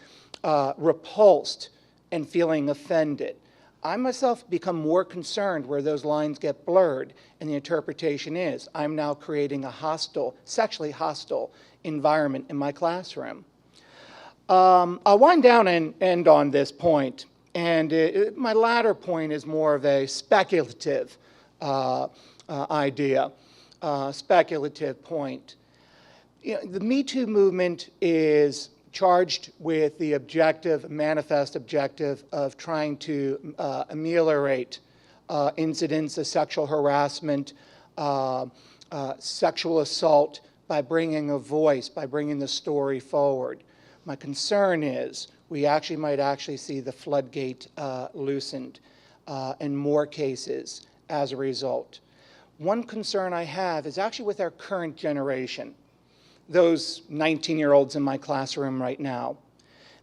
repulsed and feeling offended? I myself become more concerned where those lines get blurred, and the interpretation is I'm now creating a hostile, sexually hostile environment in my classroom. I'll wind down and end on this point, and my latter point is more of a speculative idea, speculative point. You know, the Me Too movement is charged with the objective, manifest objective of trying to ameliorate incidents of sexual harassment, sexual assault by bringing a voice, by bringing the story forward. My concern is we might see the floodgate loosened in more cases as a result. One concern I have is actually with our current generation, those 19-year-olds in my classroom right now,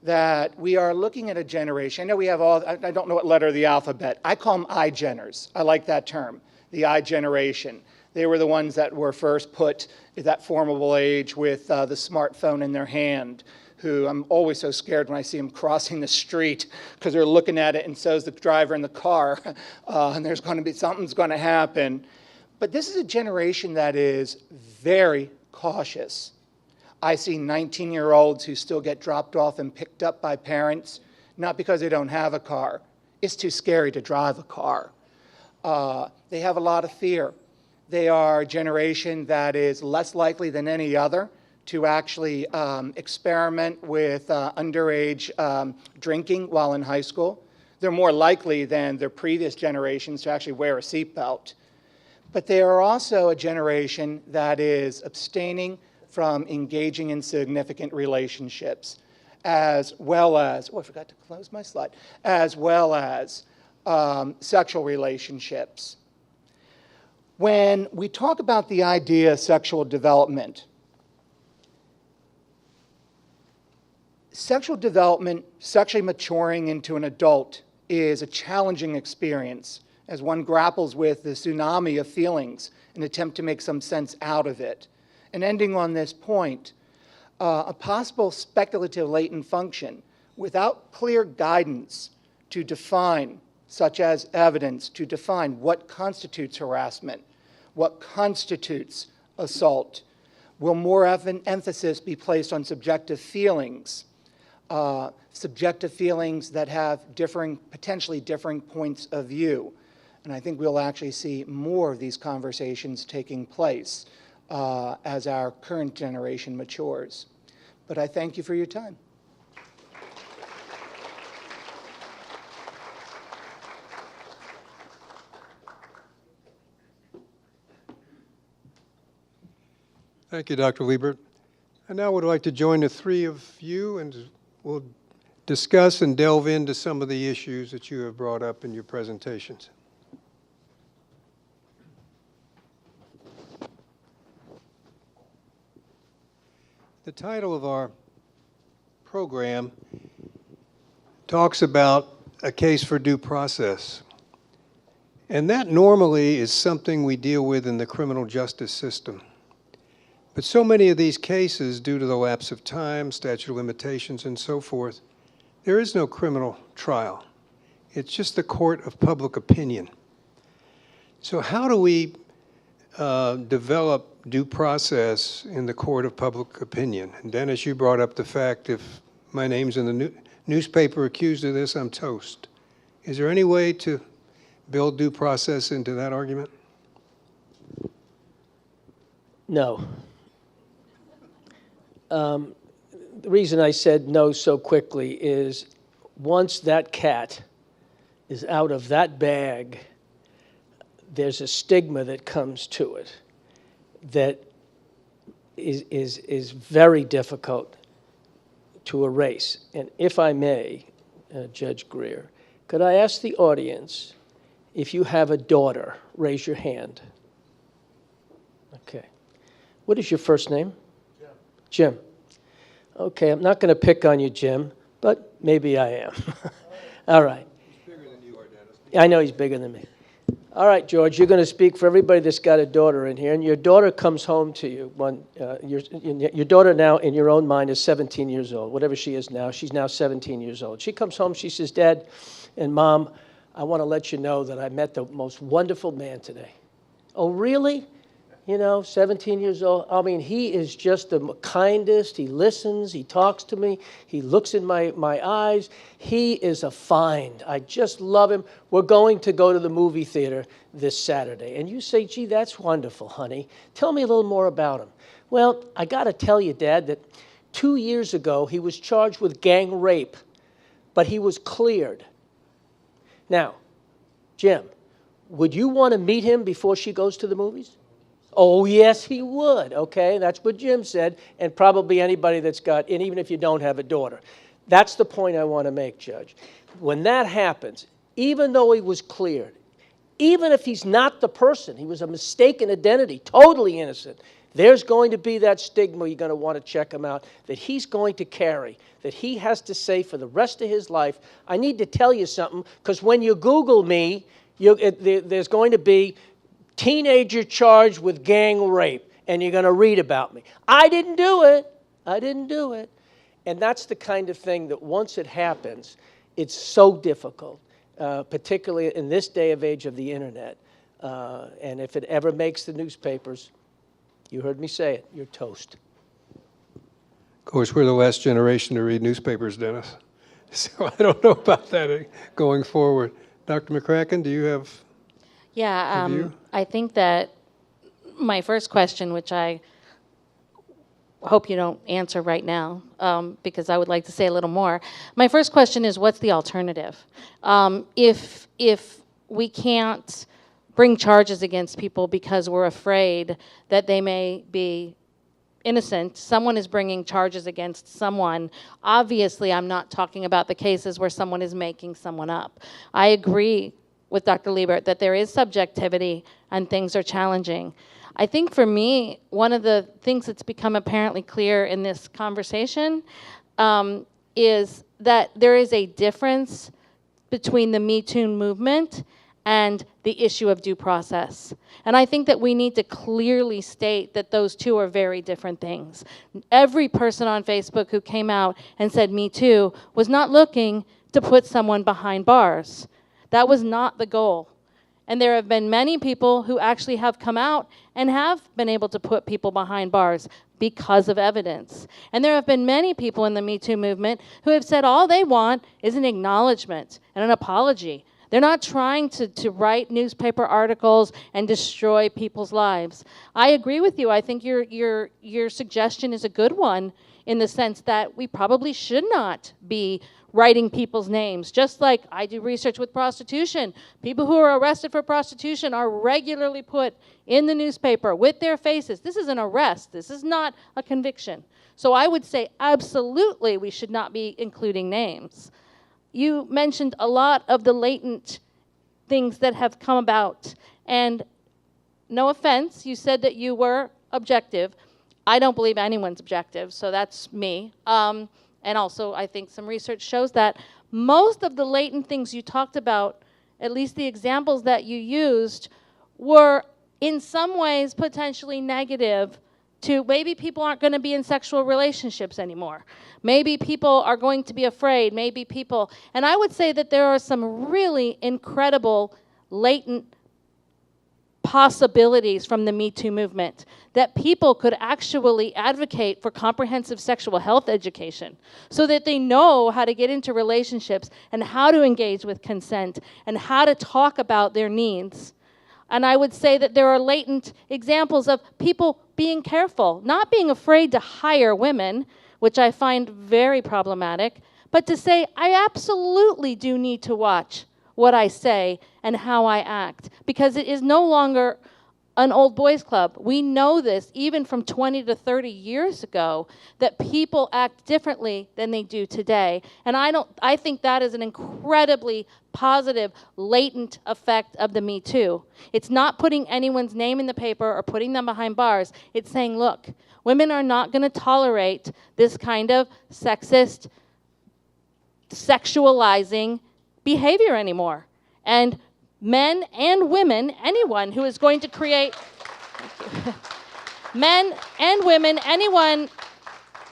that we are looking at a generation. I know we have I don't know what letter of the alphabet. I call them iGeners. I like that term, the I generation. They were the ones that were first put at that formidable age with the smartphone in their hand, who I'm always so scared when I see them crossing the street because they're looking at it and so is the driver in the car, and there's going to be something's going to happen. But this is a generation that is very cautious. I see 19-year-olds who still get dropped off and picked up by parents, not because they don't have a car. It's too scary to drive a car. They have a lot of fear. They are a generation that is less likely than any other to actually experiment with underage drinking while in high school. They're more likely than their previous generations to actually wear a seatbelt. But they are also a generation that is abstaining from engaging in significant relationships, as well as, I forgot to close my slide, as well as sexual relationships. When we talk about the idea of sexual development, sexually maturing into an adult is a challenging experience as one grapples with the tsunami of feelings and attempt to make some sense out of it. And ending on this point, a possible speculative latent function without clear guidance to define, such as evidence, to define what constitutes harassment, what constitutes assault, will more emphasis be placed on subjective feelings that have potentially differing points of view. And I think we'll actually see more of these conversations taking place as our current generation matures. But I thank you for your time. Thank you, Dr. Liebert. I now would like to join the three of you, and we'll discuss and delve into some of the issues that you have brought up in your presentations. The title of our program talks about a case for due process. And that normally is something we deal with in the criminal justice system. But so many of these cases, due to the lapse of time, statute of limitations, and so forth, there is no criminal trial. It's just the court of public opinion. So how do we develop due process in the court of public opinion? And Dennis, you brought up the fact if my name's in the newspaper accused of this, I'm toast. Is there any way to build due process into that argument? No. The reason I said no so quickly is once that cat is out of that bag, there's a stigma that comes to it that is very difficult to erase. And if I may, Judge Greer, could I ask the audience, if you have a daughter, raise your hand. Okay. What is your first name? Jim. Okay, I'm not going to pick on you, Jim, but maybe I am. All right. He's bigger than you are, Dennis. I know he's bigger than me. All right, George, you're going to speak for everybody that's got a daughter in here, and your daughter comes home to you. Your daughter now, in your own mind, is 17 years old. Whatever she is now, she's now 17 years old. She comes home, she says, Dad and Mom, I want to let you know that I met the most wonderful man today. Oh, really? 17 years old. I mean, he is just the kindest. He listens. He talks to me. He looks in my eyes. He is a find. I just love him. We're going to go to the movie theater this Saturday. And you say, gee, that's wonderful, honey. Tell me a little more about him. Well, I got to tell you, Dad, that 2 years ago, he was charged with gang rape, but he was cleared. Now, Jim, would you want to meet him before she goes to the movies? Oh, yes, he would, okay? That's what Jim said, and probably anybody that's got, and even if you don't have a daughter. That's the point I want to make, Judge. When that happens, even though he was cleared, even if he's not the person, he was a mistaken identity, totally innocent, there's going to be that stigma you're going to want to check him out, that he's going to carry, that he has to say for the rest of his life, I need to tell you something, because when you Google me, there's going to be teenager charged with gang rape, and you're going to read about me. I didn't do it. I didn't do it. And that's the kind of thing that once it happens, it's so difficult, particularly in this day of age of the internet. And if it ever makes the newspapers, you heard me say it, you're toast. Of course, we're the last generation to read newspapers, Dennis. So I don't know about that going forward. Dr. McCracken, do you have Yeah, a view? I think that my first question, which I hope you don't answer right now, because I would like to say a little more. My first question is, what's the alternative? If we can't bring charges against people because we're afraid that they may be innocent, someone is bringing charges against someone. Obviously, I'm not talking about the cases where someone is making someone up. I agree with Dr. Liebert that there is subjectivity and things are challenging. I think for me, one of the things that's become apparently clear in this conversation is that there is a difference between the Me Too movement and the issue of due process. And I think that we need to clearly state that those two are very different things. Every person on Facebook who came out and said Me Too was not looking to put someone behind bars. That was not the goal. And there have been many people who actually have come out and have been able to put people behind bars because of evidence. And there have been many people in the Me Too movement who have said all they want is an acknowledgement and an apology. They're not trying to write newspaper articles and destroy people's lives. I agree with you. I think your suggestion is a good one in the sense that we probably should not be writing people's names. Just like I do research with prostitution. People who are arrested for prostitution are regularly put in the newspaper with their faces. This is an arrest. This is not a conviction. So I would say absolutely we should not be including names. You mentioned a lot of the latent things that have come about. And no offense, you said that you were objective. I don't believe anyone's objective, so that's me. And also, I think some research shows that most of the latent things you talked about, at least the examples that you used, were in some ways potentially negative to maybe people aren't going to be in sexual relationships anymore. Maybe people are going to be afraid. Maybe people, and I would say that there are some really incredible latent possibilities from the Me Too movement, that people could actually advocate for comprehensive sexual health education so that they know how to get into relationships and how to engage with consent and how to talk about their needs. And I would say that there are latent examples of people being careful, not being afraid to hire women, which I find very problematic, but to say, I absolutely do need to watch what I say and how I act, because it is no longer an old boys club. We know this even from 20 to 30 years ago, that people act differently than they do today. And I think that is an incredibly positive, latent effect of the Me Too. It's not putting anyone's name in the paper or putting them behind bars. It's saying, look, women are not going to tolerate this kind of sexist, sexualizing behavior anymore. And men and women, anyone who is going to create, men and women, anyone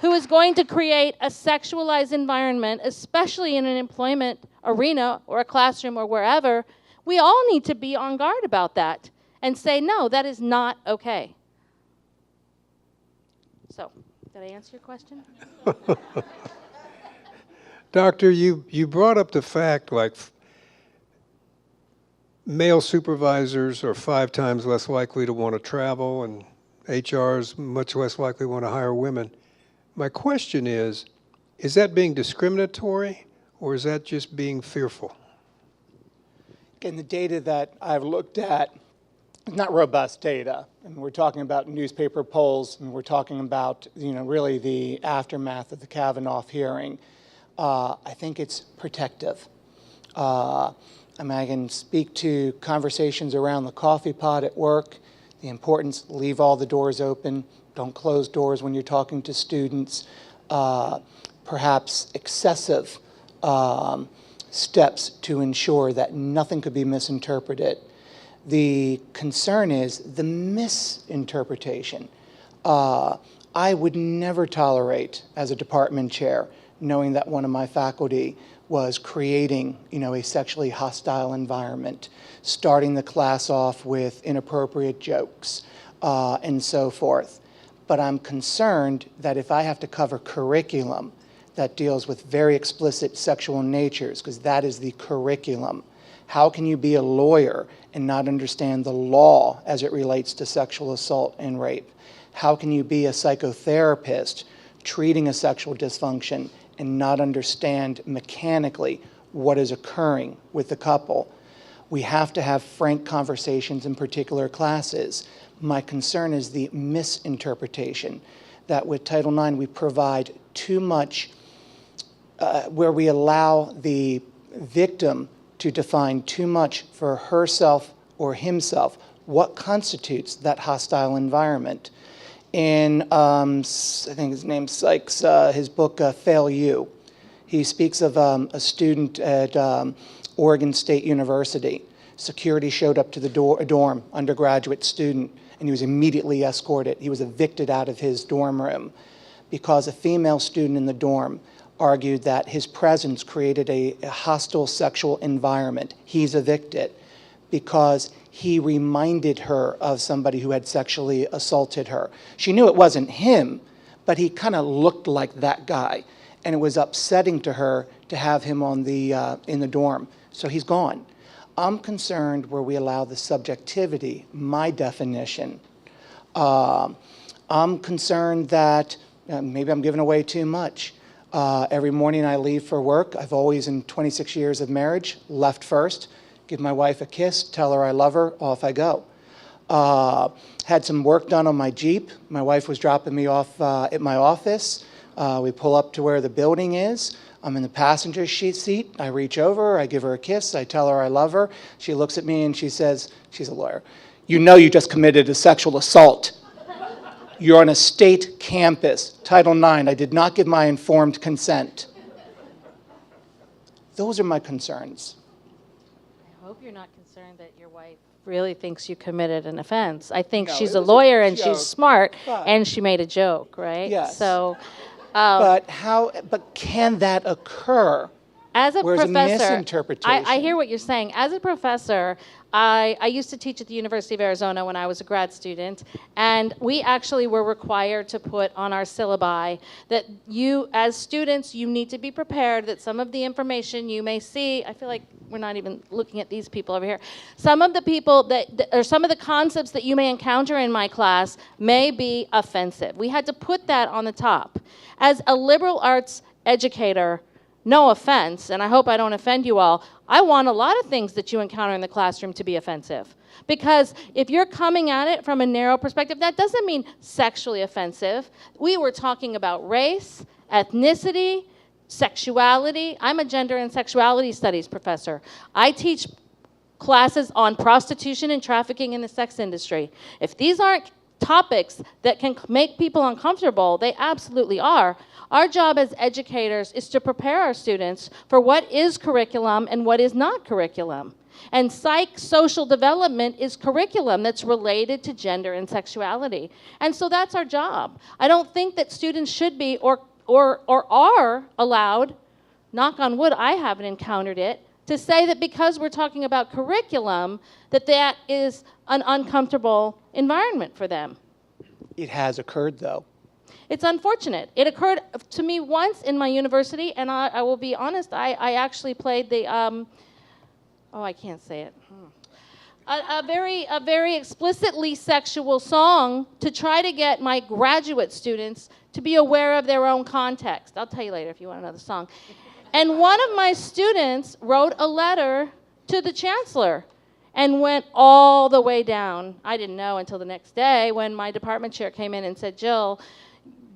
who is going to create a sexualized environment, especially in an employment arena or a classroom or wherever, we all need to be on guard about that and say, no, that is not okay. So, did I answer your question? Doctor, you brought up the fact like male supervisors are 5 times less likely to want to travel, and HR is much less likely to want to hire women. My question is that being discriminatory, or is that just being fearful? Again, the data that I've looked at is not robust data. And we're talking about newspaper polls, and we're talking about, really the aftermath of the Kavanaugh hearing. I think it's protective. I can speak to conversations around the coffee pot at work, the importance, leave all the doors open, don't close doors when you're talking to students, perhaps excessive steps to ensure that nothing could be misinterpreted. The concern is the misinterpretation. I would never tolerate, as a department chair, knowing that one of my faculty was creating, a sexually hostile environment, starting the class off with inappropriate jokes, and so forth. But I'm concerned that if I have to cover curriculum that deals with very explicit sexual natures, because that is the curriculum, how can you be a lawyer and not understand the law as it relates to sexual assault and rape? How can you be a psychotherapist treating a sexual dysfunction and not understand mechanically what is occurring with the couple? We have to have frank conversations in particular classes. My concern is the misinterpretation, that with Title IX we provide too much, where we allow the victim to define too much for herself or himself what constitutes that hostile environment. In, I think his name's Sykes, his book, Fail You, he speaks of a student at Oregon State University. Security showed up to the dorm, undergraduate student, and he was immediately escorted. He was evicted out of his dorm room because a female student in the dorm argued that his presence created a hostile sexual environment. He's evicted because he reminded her of somebody who had sexually assaulted her. She knew it wasn't him, but he kind of looked like that guy. And it was upsetting to her to have him on the in the dorm. So he's gone. I'm concerned where we allow the subjectivity, my definition. I'm concerned that maybe I'm giving away too much. Every morning I leave for work. I've always, in 26 years of marriage, left first, give my wife a kiss, tell her I love her, off I go. Had some work done on my Jeep. My wife was dropping me off at my office. We pull up to where the building is. I'm in the passenger seat. I reach over, I give her a kiss, I tell her I love her. She looks at me and she says, she's a lawyer, "You know you just committed a sexual assault. You're on a state campus, Title IX. I did not give my informed consent." Those are my concerns. I hope you're not concerned that your wife really thinks you committed an offense. I think No, she's it a was a lawyer and joke, she's smart, but- and she made a joke, right? Yes. So, But can that occur? as a Where's a professor, misinterpretation? I hear what you're saying. As a professor, I used to teach at the University of Arizona when I was a grad student, and we actually were required to put on our syllabi that you, as students, you need to be prepared that some of the information you may see, I feel like we're not even looking at these people over here, some of the people or some of the concepts that you may encounter in my class may be offensive. We had to put that on the top. As a liberal arts educator, no offense, and I hope I don't offend you all, I want a lot of things that you encounter in the classroom to be offensive. Because if you're coming at it from a narrow perspective, that doesn't mean sexually offensive. We were talking about race, ethnicity, sexuality. I'm a gender and sexuality studies professor. I teach classes on prostitution and trafficking in the sex industry. If these aren't topics that can make people uncomfortable, they absolutely are. Our job as educators is to prepare our students for what is curriculum and what is not curriculum. And social development is curriculum that's related to gender and sexuality. And so that's our job. I don't think that students should be or are allowed, knock on wood, I haven't encountered it, to say that because we're talking about curriculum, that is an uncomfortable environment for them. It has occurred, though. It's unfortunate. It occurred to me once in my university, and I will be honest, I actually played the, I can't say it. A very explicitly sexual song to try to get my graduate students to be aware of their own context. I'll tell you later if you want another song. And one of my students wrote a letter to the chancellor and went all the way down. I didn't know until the next day when my department chair came in and said, "Jill,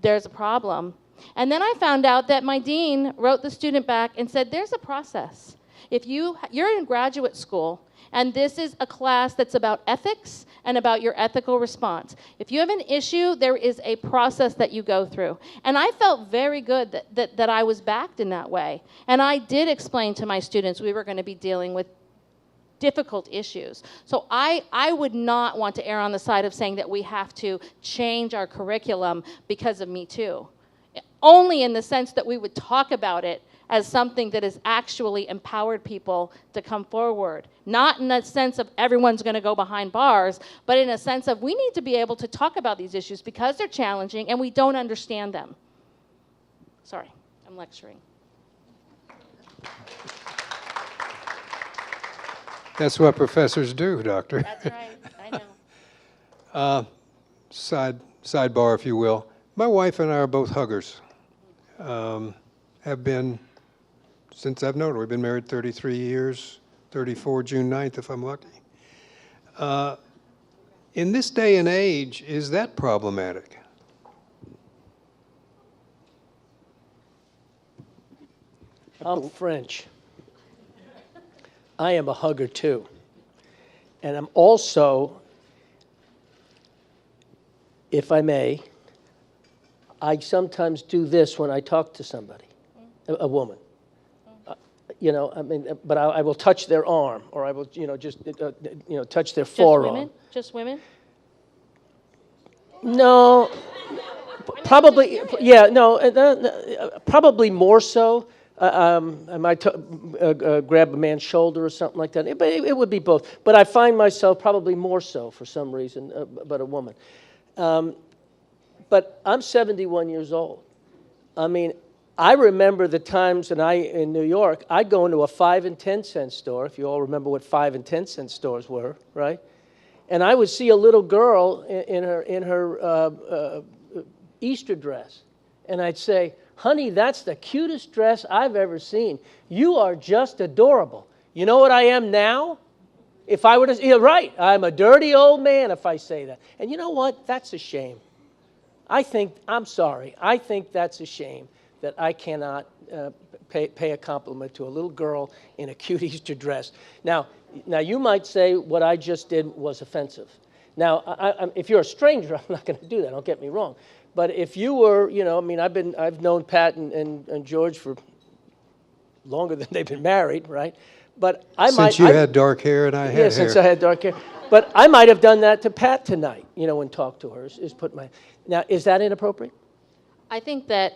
there's a problem." And then I found out that my dean wrote the student back and said, "There's a process. If you're in graduate school, and this is a class that's about ethics and about your ethical response. If you have an issue, there is a process that you go through." And I felt very good that I was backed in that way. And I did explain to my students we were going to be dealing with difficult issues. So I would not want to err on the side of saying that we have to change our curriculum because of Me Too. Only in the sense that we would talk about it as something that has actually empowered people to come forward. Not in the sense of everyone's going to go behind bars, but in a sense of we need to be able to talk about these issues because they're challenging and we don't understand them. Sorry, I'm lecturing. That's what professors do, Doctor. That's right, I know. Sidebar, if you will. My wife and I are both huggers. Have been since I've known her. We've been married 33 years, 34 June 9th, if I'm lucky. In this day and age, is that problematic? I'm French. I am a hugger too. And I'm also, if I may, I sometimes do this when I talk to somebody, a woman. You know, I mean, but I will touch their arm, or I will, just, touch their forearm. Just women? No, probably, yeah, no, probably more so. I might grab a man's shoulder or something like that. But it would be both. But I find myself probably more so for some reason, but a woman. But I'm 71 years old. I mean, I remember the times in New York, I'd go into a 5 and 10 cent store, if you all remember what 5 and 10 cent stores were, right? And I would see a little girl in her Easter dress. And I'd say, honey, that's the cutest dress I've ever seen. You are just adorable. You know what I am now? If I were to, you're right, I'm a dirty old man if I say that. And you know what? That's a shame. I'm sorry, I think that's a shame that I cannot pay a compliment to a little girl in a cute Easter dress. Now you might say what I just did was offensive. Now, if you're a stranger, I'm not going to do that, don't get me wrong. But if you were, I mean, I've known Pat and George for longer than they've been married, right? But Since you had dark hair and I had hair. Yeah, since I had dark hair. But I might have done that to Pat tonight, and talked to her. Now, is that inappropriate? I think that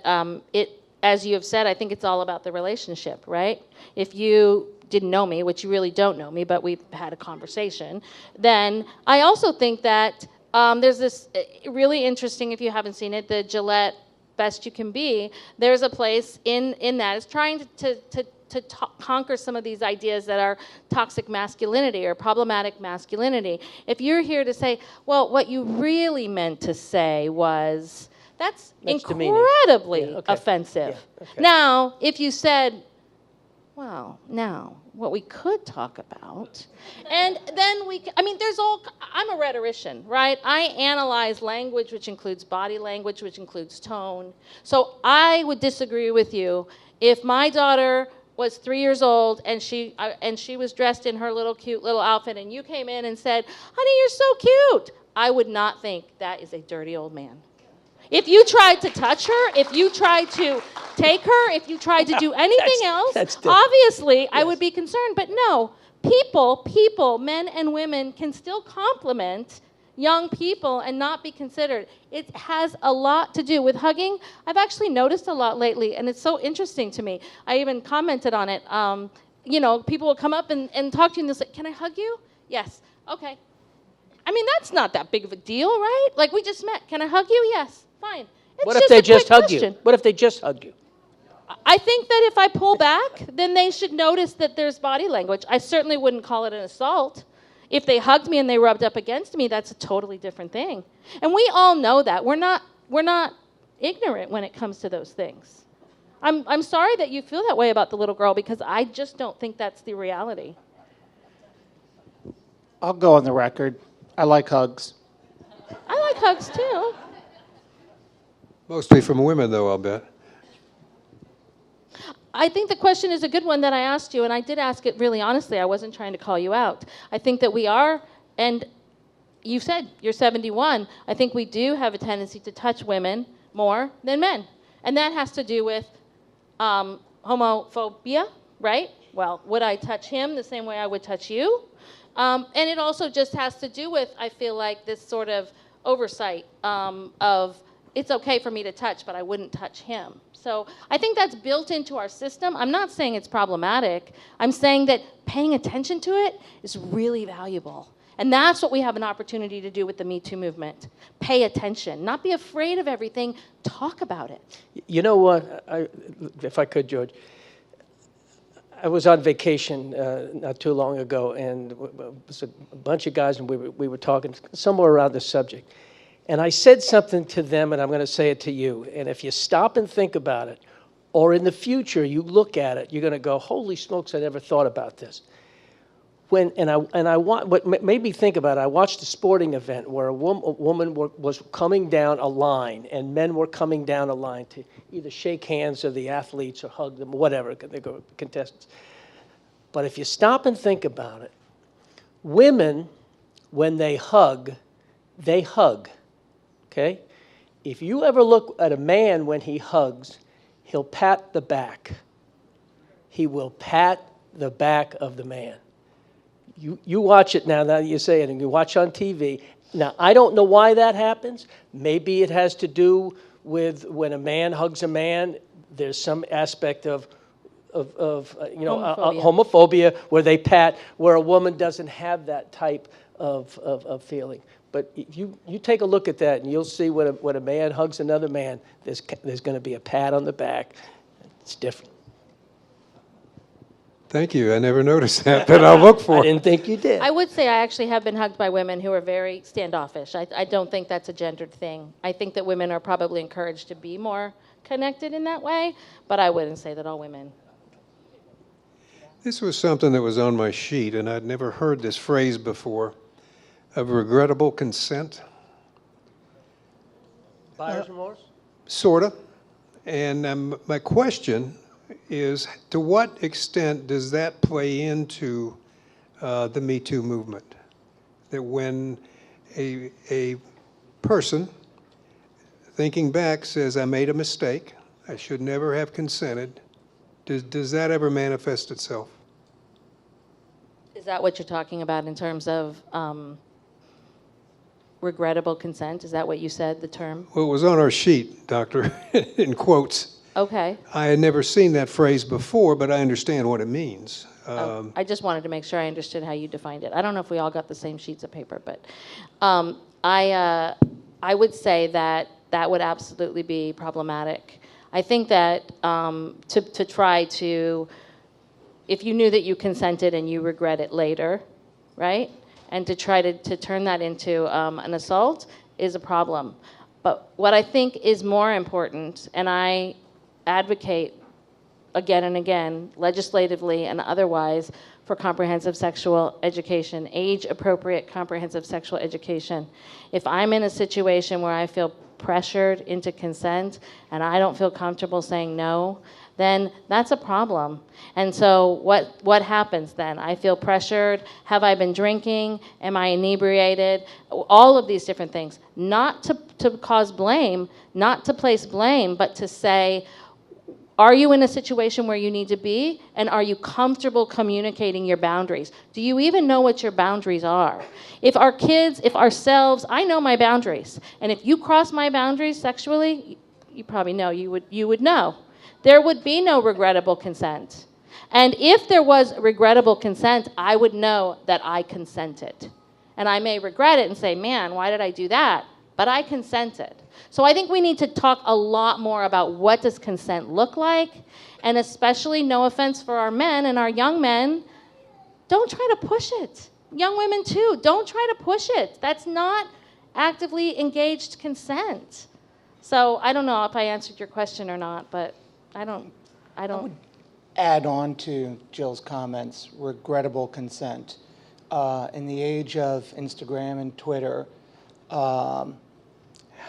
as you have said, I think it's all about the relationship, right? If you didn't know me, which you really don't know me, but we've had a conversation, then I also think that there's this really interesting, if you haven't seen it, the Gillette Best You Can Be. There's a place in that is trying to conquer some of these ideas that are toxic masculinity or problematic masculinity. If you're here to say, well, what you really meant to say was, that's incredibly offensive. Yeah, okay. Now, if you said, well, now, what we could talk about, and then I'm a rhetorician, right? I analyze language, which includes body language, which includes tone. So I would disagree with you if my daughter was 3 years old and she was dressed in her little cute little outfit and you came in and said, honey, you're so cute. I would not think that is a dirty old man. If you tried to touch her, if you tried to take her, if you tried to do anything else, obviously I would be concerned. But no, people, men and women can still compliment young people and not be considered. It has a lot to do with hugging. I've actually noticed a lot lately, and it's so interesting to me. I even commented on it. People will come up and talk to you and they'll say, can I hug you? Yes. Okay. I mean, that's not that big of a deal, right? Like, we just met. Can I hug you? Yes. Fine. What if they just hug you? What if they just hug you? I think that if I pull back, then they should notice that there's body language. I certainly wouldn't call it an assault. If they hugged me and they rubbed up against me, that's a totally different thing. And we all know that. We're not ignorant when it comes to those things. I'm sorry that you feel that way about the little girl, because I just don't think that's the reality. I'll go on the record. I like hugs. I like hugs too. Mostly from women, though, I'll bet. I think the question is a good one that I asked you, and I did ask it really honestly. I wasn't trying to call you out. I think that we are, and you said you're 71. I think we do have a tendency to touch women more than men. And that has to do with homophobia, right? Well, would I touch him the same way I would touch you? And it also just has to do with, I feel like, this sort of oversight of it's okay for me to touch, but I wouldn't touch him. So I think that's built into our system. I'm not saying it's problematic. I'm saying that paying attention to it is really valuable. And that's what we have an opportunity to do with the Me Too movement. Pay attention. Not be afraid of everything. Talk about it. You know what? If I could, George. I was on vacation not too long ago, and it was a bunch of guys, and we were talking somewhere around this subject. And I said something to them, and I'm going to say it to you. And if you stop and think about it, or in the future you look at it, you're going to go, holy smokes, I never thought about this. What made me think about it, I watched a sporting event where a woman was coming down a line, and men were coming down a line to either shake hands of the athletes or hug them, whatever, they go contestants. But if you stop and think about it, women, when they hug, okay? If you ever look at a man when he hugs, he'll pat the back. He will pat the back of the man. You watch it now that you say it, and you watch on TV. Now, I don't know why that happens. Maybe it has to do with when a man hugs a man, there's some aspect of homophobia where they pat, where a woman doesn't have that type of feeling. But if you take a look at that, and you'll see when a man hugs another man, there's going to be a pat on the back, It's different. Thank you. I never noticed that, but I'll look for I it. didn't think you did. I would say I actually have been hugged by women who are very standoffish. I don't think that's a gendered thing. I think that women are probably encouraged to be more connected in that way, but I wouldn't say that all women. This was something that was on my sheet, and I'd never heard this phrase before, of regrettable consent, Buyer's remorse? sort of. And my question is, to what extent does that play into the Me Too movement? That when a person, thinking back, says, I made a mistake, I should never have consented, does that ever manifest itself? Is that what you're talking about in terms of regrettable consent? Is that what you said, the term? Well, it was on our sheet, Doctor, in quotes. Okay. I had never seen that phrase before, but I understand what it means. I just wanted to make sure I understood how you defined it. I don't know if we all got the same sheets of paper, but I would say that that would absolutely be problematic. I think that to try to, if you knew that you consented and you regret it later, right? And to try to turn that into an assault is a problem. But what I think is more important, and I advocate again and again, legislatively and otherwise, for comprehensive sexual education, age-appropriate comprehensive sexual education. If I'm in a situation where I feel pressured into consent and I don't feel comfortable saying no, then that's a problem. And so what happens then? I feel pressured. Have I been drinking? Am I inebriated? All of these different things. Not to cause blame, not to place blame, but to say, are you in a situation where you need to be? And are you comfortable communicating your boundaries? Do you even know what your boundaries are? If our kids, if ourselves, I know my boundaries. And if you cross my boundaries sexually, you probably know, you would know. There would be no regrettable consent. And if there was regrettable consent, I would know that I consented. And I may regret it and say, man, why did I do that? But I consented. So I think we need to talk a lot more about what does consent look like, and especially, no offense for our men and our young men, don't try to push it. Young women too, don't try to push it. That's not actively engaged consent. So I don't know if I answered your question or not, but I don't. Add on to Jill's comments, regrettable consent. In the age of Instagram and Twitter,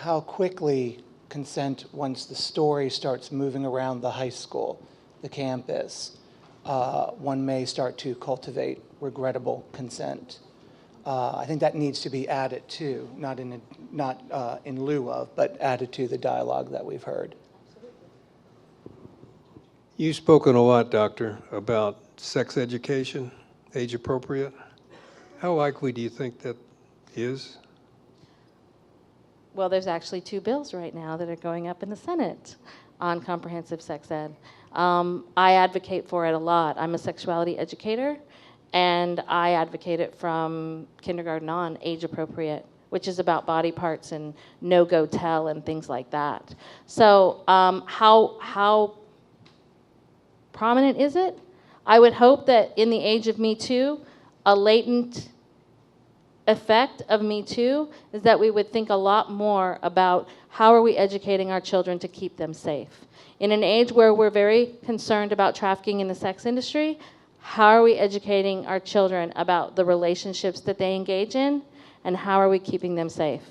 how quickly consent, once the story starts moving around the high school, the campus, one may start to cultivate regrettable consent. I think that needs to be added to, not in lieu of, but added to the dialogue that we've heard. You've spoken a lot, Doctor, about sex education, age appropriate. How likely do you think that is? Well, there's actually 2 bills right now that are going up in the Senate on comprehensive sex ed. I advocate for it a lot. I'm a sexuality educator, and I advocate it from kindergarten on, age appropriate, which is about body parts and no-go tell and things like that. So how prominent is it? I would hope that in the age of Me Too, a latent effect of Me Too is that we would think a lot more about how are we educating our children to keep them safe. In an age where we're very concerned about trafficking in the sex industry, how are we educating our children about the relationships that they engage in, and how are we keeping them safe?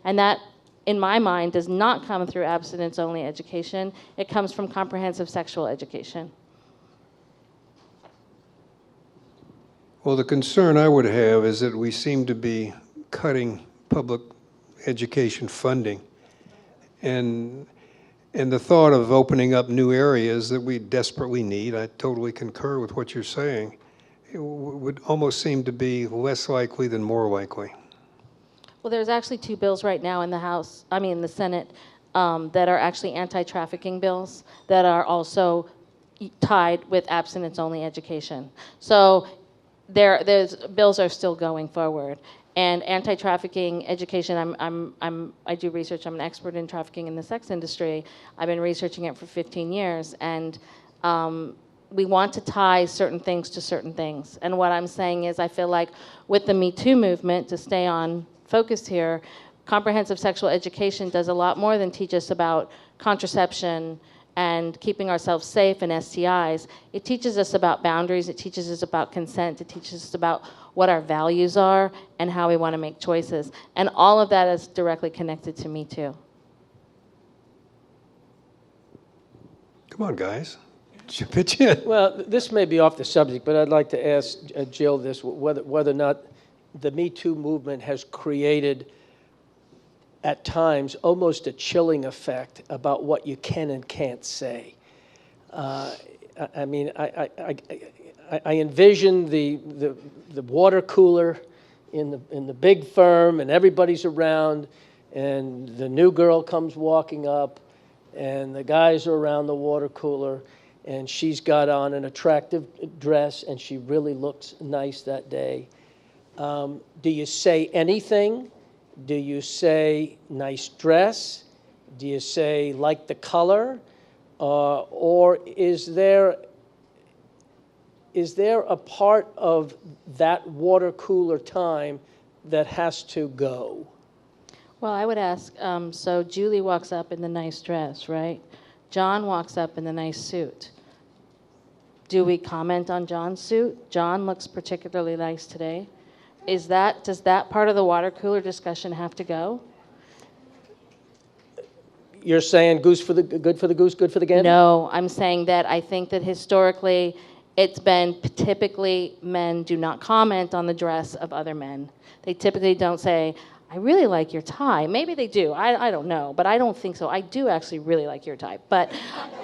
And that, in my mind, does not come through abstinence-only education. It comes from comprehensive sexual education. Well, the concern I would have is that we seem to be cutting public education funding. And the thought of opening up new areas that we desperately need, I totally concur with what you're saying, it would almost seem to be less likely than more likely. Well, there's actually 2 bills right now in the Senate, that are actually anti-trafficking bills that are also tied with abstinence-only education. So those bills are still going forward. And anti-trafficking education, I do research. I'm an expert in trafficking in the sex industry. I've been researching it for 15 years, and we want to tie certain things to certain things. And what I'm saying is I feel like with the Me Too movement, to stay on focus here, comprehensive sexual education does a lot more than teach us about contraception and keeping ourselves safe and STIs. It teaches us about boundaries, it teaches us about consent, it teaches us about what our values are and how we want to make choices. And all of that is directly connected to Me Too. Come on, guys. Pitch in. Well, this may be off the subject, but I'd like to ask Jill this, whether or not the Me Too movement has created, at times, almost a chilling effect about what you can and can't say. I mean, I envision the water cooler in the big firm, and everybody's around, and the new girl comes walking up, and the guys are around the water cooler, and she's got on an attractive dress, and she really looks nice that day. Do you say anything? Do you say nice dress? Do you say like the color? Or is there a part of that water cooler time that has to go? Well, I would ask, so Julie walks up in the nice dress, right? John walks up in the nice suit. Do we comment on John's suit? John looks particularly nice today. Does that part of the water cooler discussion have to go? You're saying good for the goose, good for the gander? No, I'm saying that I think that historically it's been typically men do not comment on the dress of other men. They typically don't say, I really like your tie. Maybe they do. I don't know, but I don't think so. I do actually really like your tie. But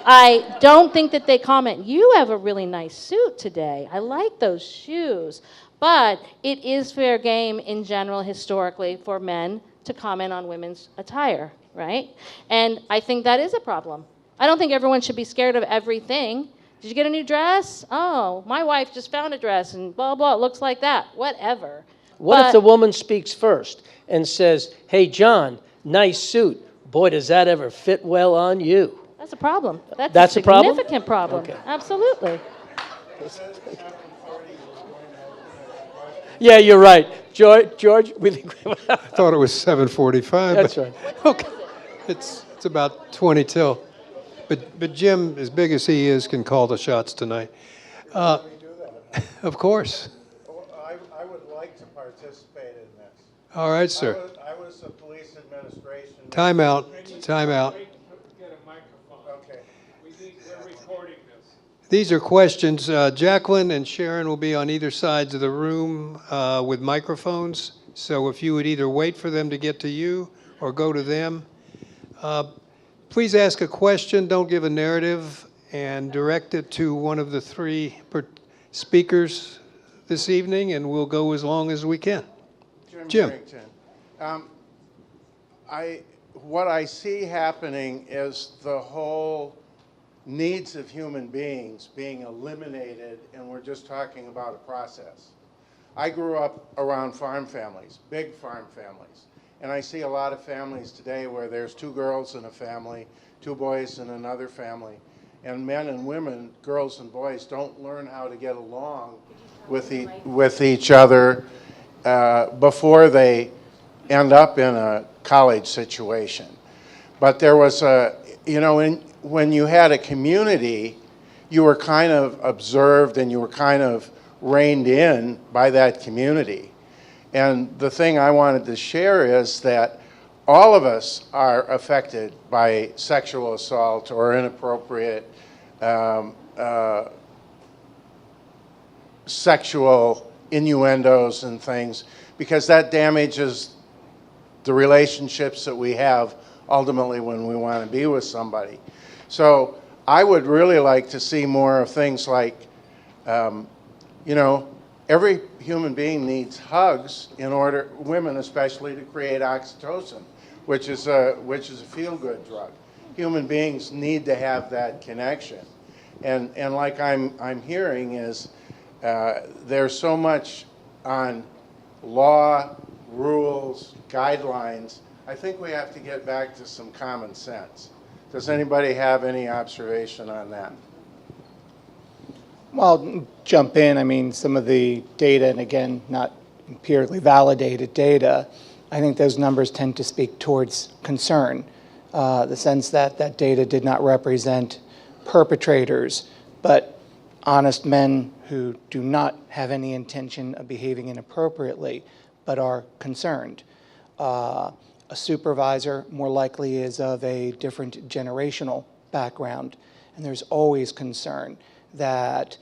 I don't think that they comment, you have a really nice suit today. I like those shoes. But it is fair game in general, historically, for men to comment on women's attire, right? And I think that is a problem. I don't think everyone should be scared of everything. Did you get a new dress? Oh, my wife just found a dress and blah, blah, it looks like that. Whatever. What if the woman speaks first and says, hey, John, nice suit. Boy, does that ever fit well on you? That's a problem. That's a a problem? significant problem. Okay. Absolutely. Yeah, you're right. George, we think I thought it was 7:45. that's but, right. Okay. It's about 20 till. But Jim, as big as he is, can call the shots tonight. Of course. I would like to participate in this. All right, sir. I was a police administration. Time out. Time out. Get a microphone. Okay. We're recording this. These are questions. Jacqueline and Sharon will be on either sides of the room with microphones. So if you would either wait for them to get to you or go to them. Please ask a question. Don't give a narrative, and direct it to one of the three speakers this evening, and we'll go as long as we can. Jim. Harrington. What I see happening is the whole needs of human beings being eliminated, and we're just talking about a process. I grew up around farm families, big farm families, and I see a lot of families today where there's 2 girls in a family, 2 boys in another family, and men and women, girls and boys, don't learn how to get along with each other before they end up in a college situation. But there was when you had a community, you were kind of observed and you were kind of reined in by that community. And the thing I wanted to share is that all of us are affected by sexual assault or inappropriate sexual innuendos and things, because that damages the relationships that we have ultimately when we want to be with somebody. So I would really like to see more of things like, every human being needs hugs in order, women especially, to create oxytocin, which is a feel-good drug. Human beings need to have that connection. And like I'm hearing is there's so much on law rules, guidelines. I think we have to get back to some common sense. Does anybody have any observation on that? Well, I'll jump in. I mean, some of the data, and again, not empirically validated data, I think those numbers tend to speak towards concern. The sense that that data did not represent perpetrators, but honest men who do not have any intention of behaving inappropriately, but are concerned. A supervisor more likely is of a different generational background, and there's always concern that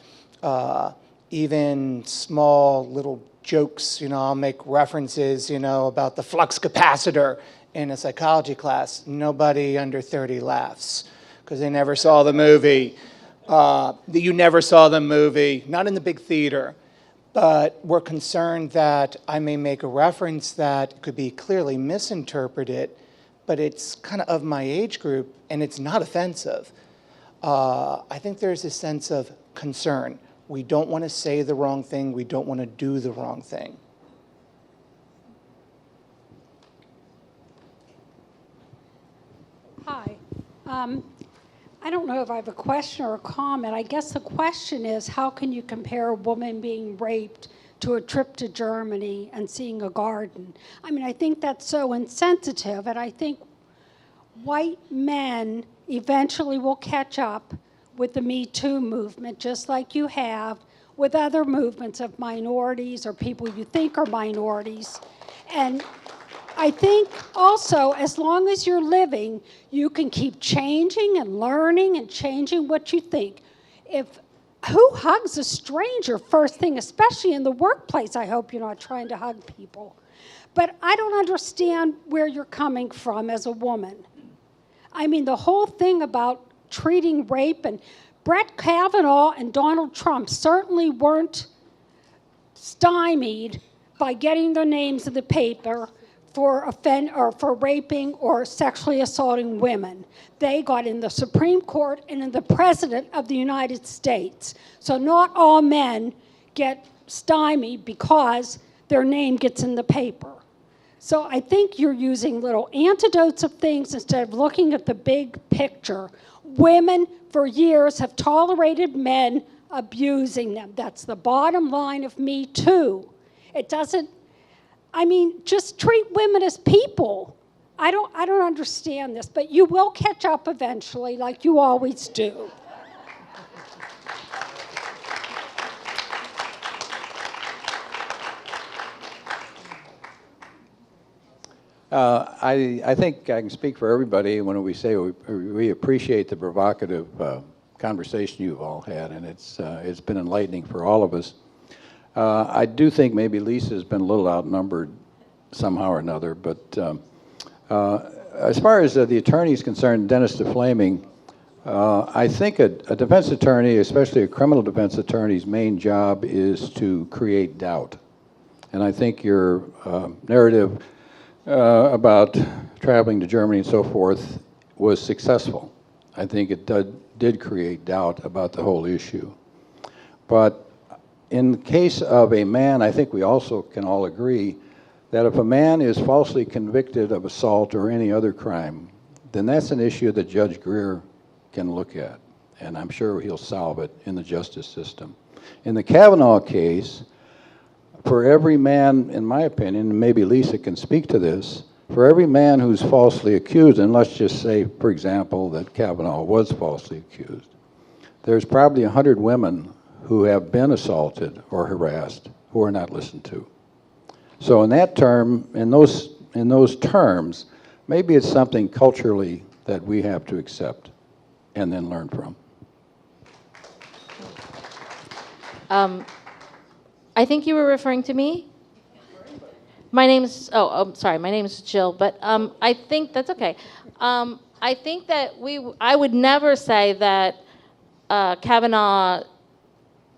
even small little jokes, I'll make references, about the flux capacitor in a psychology class. Nobody under 30 laughs because they never saw the movie. You never saw the movie, not in the big theater. But we're concerned that I may make a reference that could be clearly misinterpreted, but it's kind of my age group, and it's not offensive. I think there's a sense of concern. We don't want to say the wrong thing. We don't want to do the wrong thing. Hi. I don't know if I have a question or a comment. I guess the question is, how can you compare a woman being raped to a trip to Germany and seeing a garden? I mean, I think that's so insensitive, and I think white men eventually will catch up with the Me Too movement, just like you have with other movements of minorities or people you think are minorities. And I think also, as long as you're living, you can keep changing and learning and changing what you think. Who hugs a stranger first thing, especially in the workplace? I hope you're not trying to hug people. But I don't understand where you're coming from as a woman. I mean, the whole thing about treating rape, and Brett Kavanaugh and Donald Trump certainly weren't stymied by getting their names in the paper for raping or sexually assaulting women. They got in the Supreme Court and in the President of the United States. So not all men get stymied because their name gets in the paper. So I think you're using little antidotes of things instead of looking at the big picture. Women for years have tolerated men abusing them. That's the bottom line of Me Too. It doesn't, just treat women as people. I don't understand this, but you will catch up eventually, like you always do. I think I can speak for everybody when we say we appreciate the provocative conversation you've all had, and it's been enlightening for all of us. I do think maybe Lisa's been a little outnumbered somehow or another, but as far as the attorney is concerned, Dennis DeFlaming, I think a defense attorney, especially a criminal defense attorney's main job is to create doubt. And I think your narrative about traveling to Germany and so forth was successful. I think it did create doubt about the whole issue. But in the case of a man, I think we also can all agree that if a man is falsely convicted of assault or any other crime, then that's an issue that Judge Greer can look at, and I'm sure he'll solve it in the justice system. In the Kavanaugh case, for every man, in my opinion, and maybe Lisa can speak to this, for every man who's falsely accused, and let's just say, for example, that Kavanaugh was falsely accused, there's probably 100 women who have been assaulted or harassed who are not listened to. So in that term, in those terms, maybe it's something culturally that we have to accept and then learn from. I think you were referring to me. My name's sorry. My name is Jill, but I think that's okay. I think that I would never say that Kavanaugh,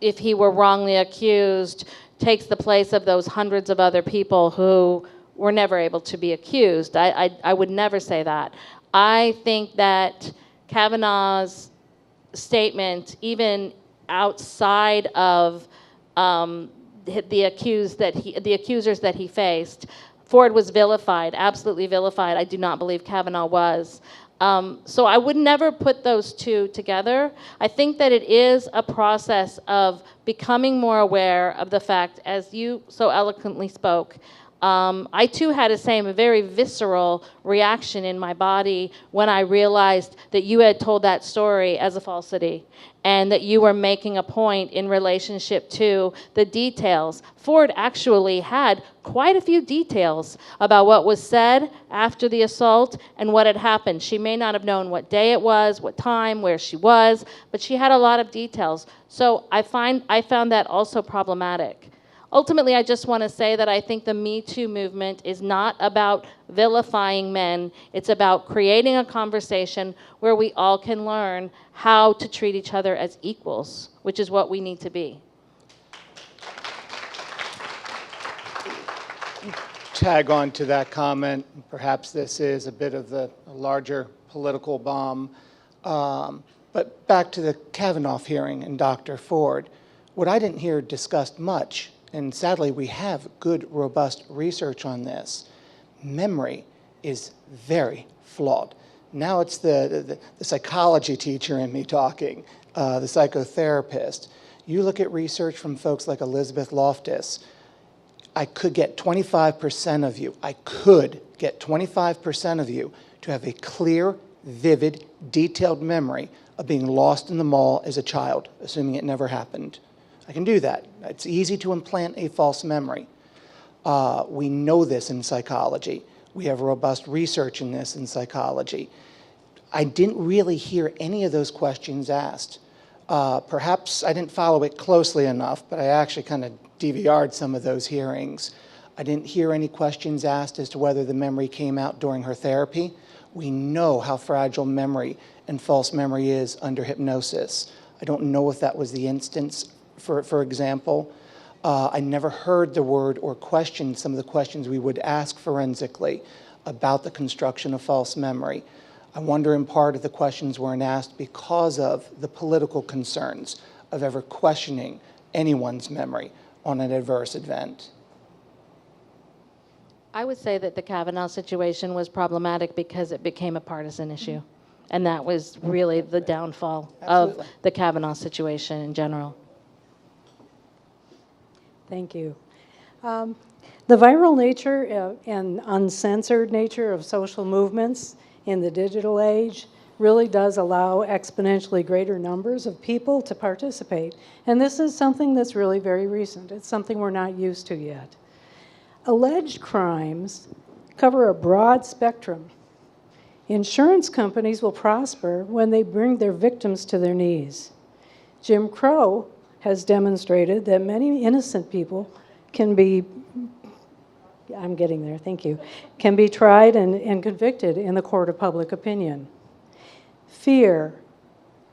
if he were wrongly accused, takes the place of those hundreds of other people who were never able to be accused. I would never say that. I think that Kavanaugh's statement, even outside of the accusers that he faced, Ford was vilified, absolutely vilified. I do not believe Kavanaugh was. So I would never put those two together. I think that it is a process of becoming more aware of the fact, as you so eloquently spoke. I too had a very visceral reaction in my body when I realized that you had told that story as a falsity and that you were making a point in relationship to the details. Ford actually had quite a few details about what was said after the assault and what had happened. She may not have known what day it was, what time, where she was, but she had a lot of details. So I found that also problematic. Ultimately, I just want to say that I think the Me Too movement is not about vilifying men. It's about creating a conversation where we all can learn how to treat each other as equals, which is what we need to be. Tag on to that comment. Perhaps this is a bit of the larger political bomb. But back to the Kavanaugh hearing and Dr. Ford, what I didn't hear discussed much, and sadly we have good, robust research on this, memory is very flawed. Now it's the psychology teacher in me talking, the psychotherapist. You look at research from folks like Elizabeth Loftus. I could get 25% of you to have a clear, vivid, detailed memory of being lost in the mall as a child, assuming it never happened. I can do that. It's easy to implant a false memory. We know this in psychology. We have robust research in this in psychology. I didn't really hear any of those questions asked. Perhaps I didn't follow it closely enough, but I actually kind of DVR'd some of those hearings. I didn't hear any questions asked as to whether the memory came out during her therapy. We know how fragile memory and false memory is under hypnosis. I don't know if that was the instance, for example. I never heard the word or questioned some of the questions we would ask forensically about the construction of false memory. I wonder in part if the questions weren't asked because of the political concerns of ever questioning anyone's memory on an adverse event. I would say that the Kavanaugh situation was problematic because it became a partisan issue. And that was really the downfall of the Kavanaugh situation in general. Thank you. The viral nature and uncensored nature of social movements in the digital age really does allow exponentially greater numbers of people to participate. And this is something that's really very recent. It's something we're not used to yet. Alleged crimes cover a broad spectrum. Insurance companies will prosper when they bring their victims to their knees. Jim Crow has demonstrated that many innocent people can be, I'm getting there, thank you, can be tried and convicted in the court of public opinion. Fear,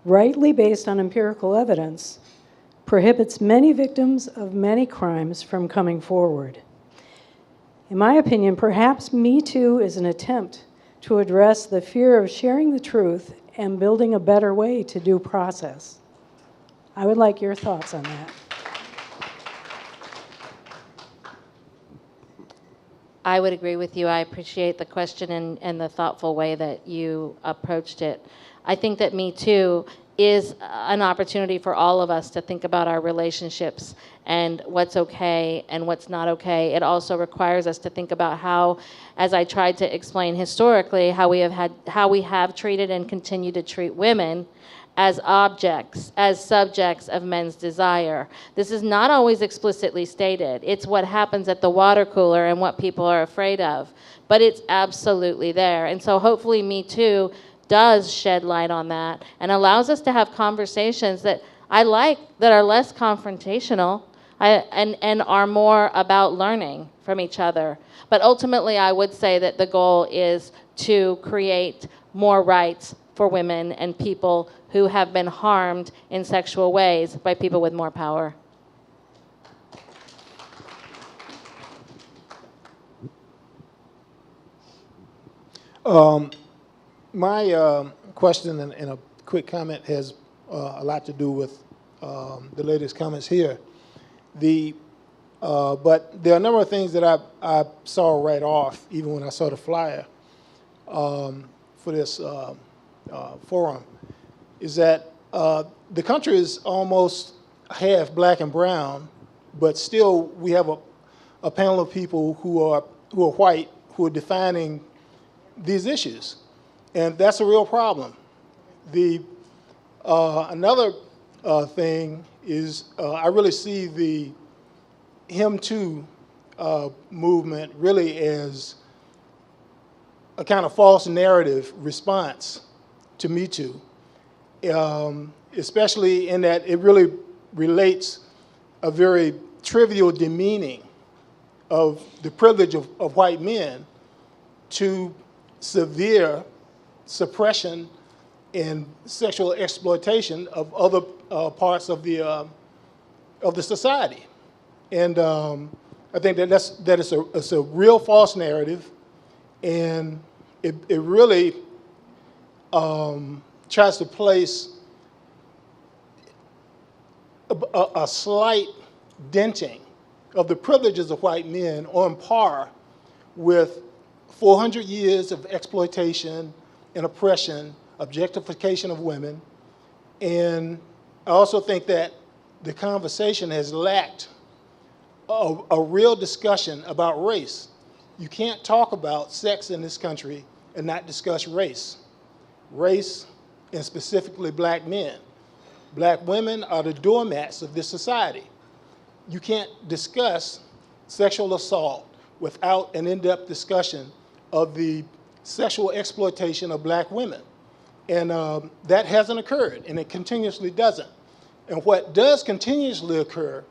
rightly based on empirical evidence, prohibits many victims of many crimes from coming forward. In my opinion, perhaps Me Too is an attempt to address the fear of sharing the truth and building a better way to due process. I would like your thoughts on that. I would agree with you. I appreciate the question and the thoughtful way that you approached it. I think that Me Too is an opportunity for all of us to think about our relationships and what's okay and what's not okay. It also requires us to think about how, as I tried to explain historically, how we have treated and continue to treat women as objects, as subjects of men's desire. This is not always explicitly stated. It's what happens at the water cooler and what people are afraid of, but it's absolutely there. And so hopefully Me Too does shed light on that and allows us to have conversations that I like, that are less confrontational and are more about learning from each other. But ultimately, I would say that the goal is to create more rights for women and people who have been harmed in sexual ways by people with more power. My question and a quick comment has a lot to do with the latest comments here. The But there are a number of things that I saw right off, even when I saw the flyer for this forum, is that the country is almost half black and brown, but still we have a panel of people who are white who are defining these issues, and that's a real problem. Another thing is I really see the Him Too movement really as a kind of false narrative response to Me Too, especially in that it really relates a very trivial demeaning of the privilege of white men to severe suppression and sexual exploitation of other parts of the society. And I think that it's a real false narrative, and it really tries to place a slight denting of the privileges of white men on par with 400 years of exploitation and oppression, objectification of women. And I also think that the conversation has lacked a real discussion about race. You can't talk about sex in this country and not discuss race. Race, and specifically black men. Black women are the doormats of this society. You can't discuss sexual assault without an in-depth discussion of the sexual exploitation of black women. And that hasn't occurred, and it continuously doesn't. And what does continuously occur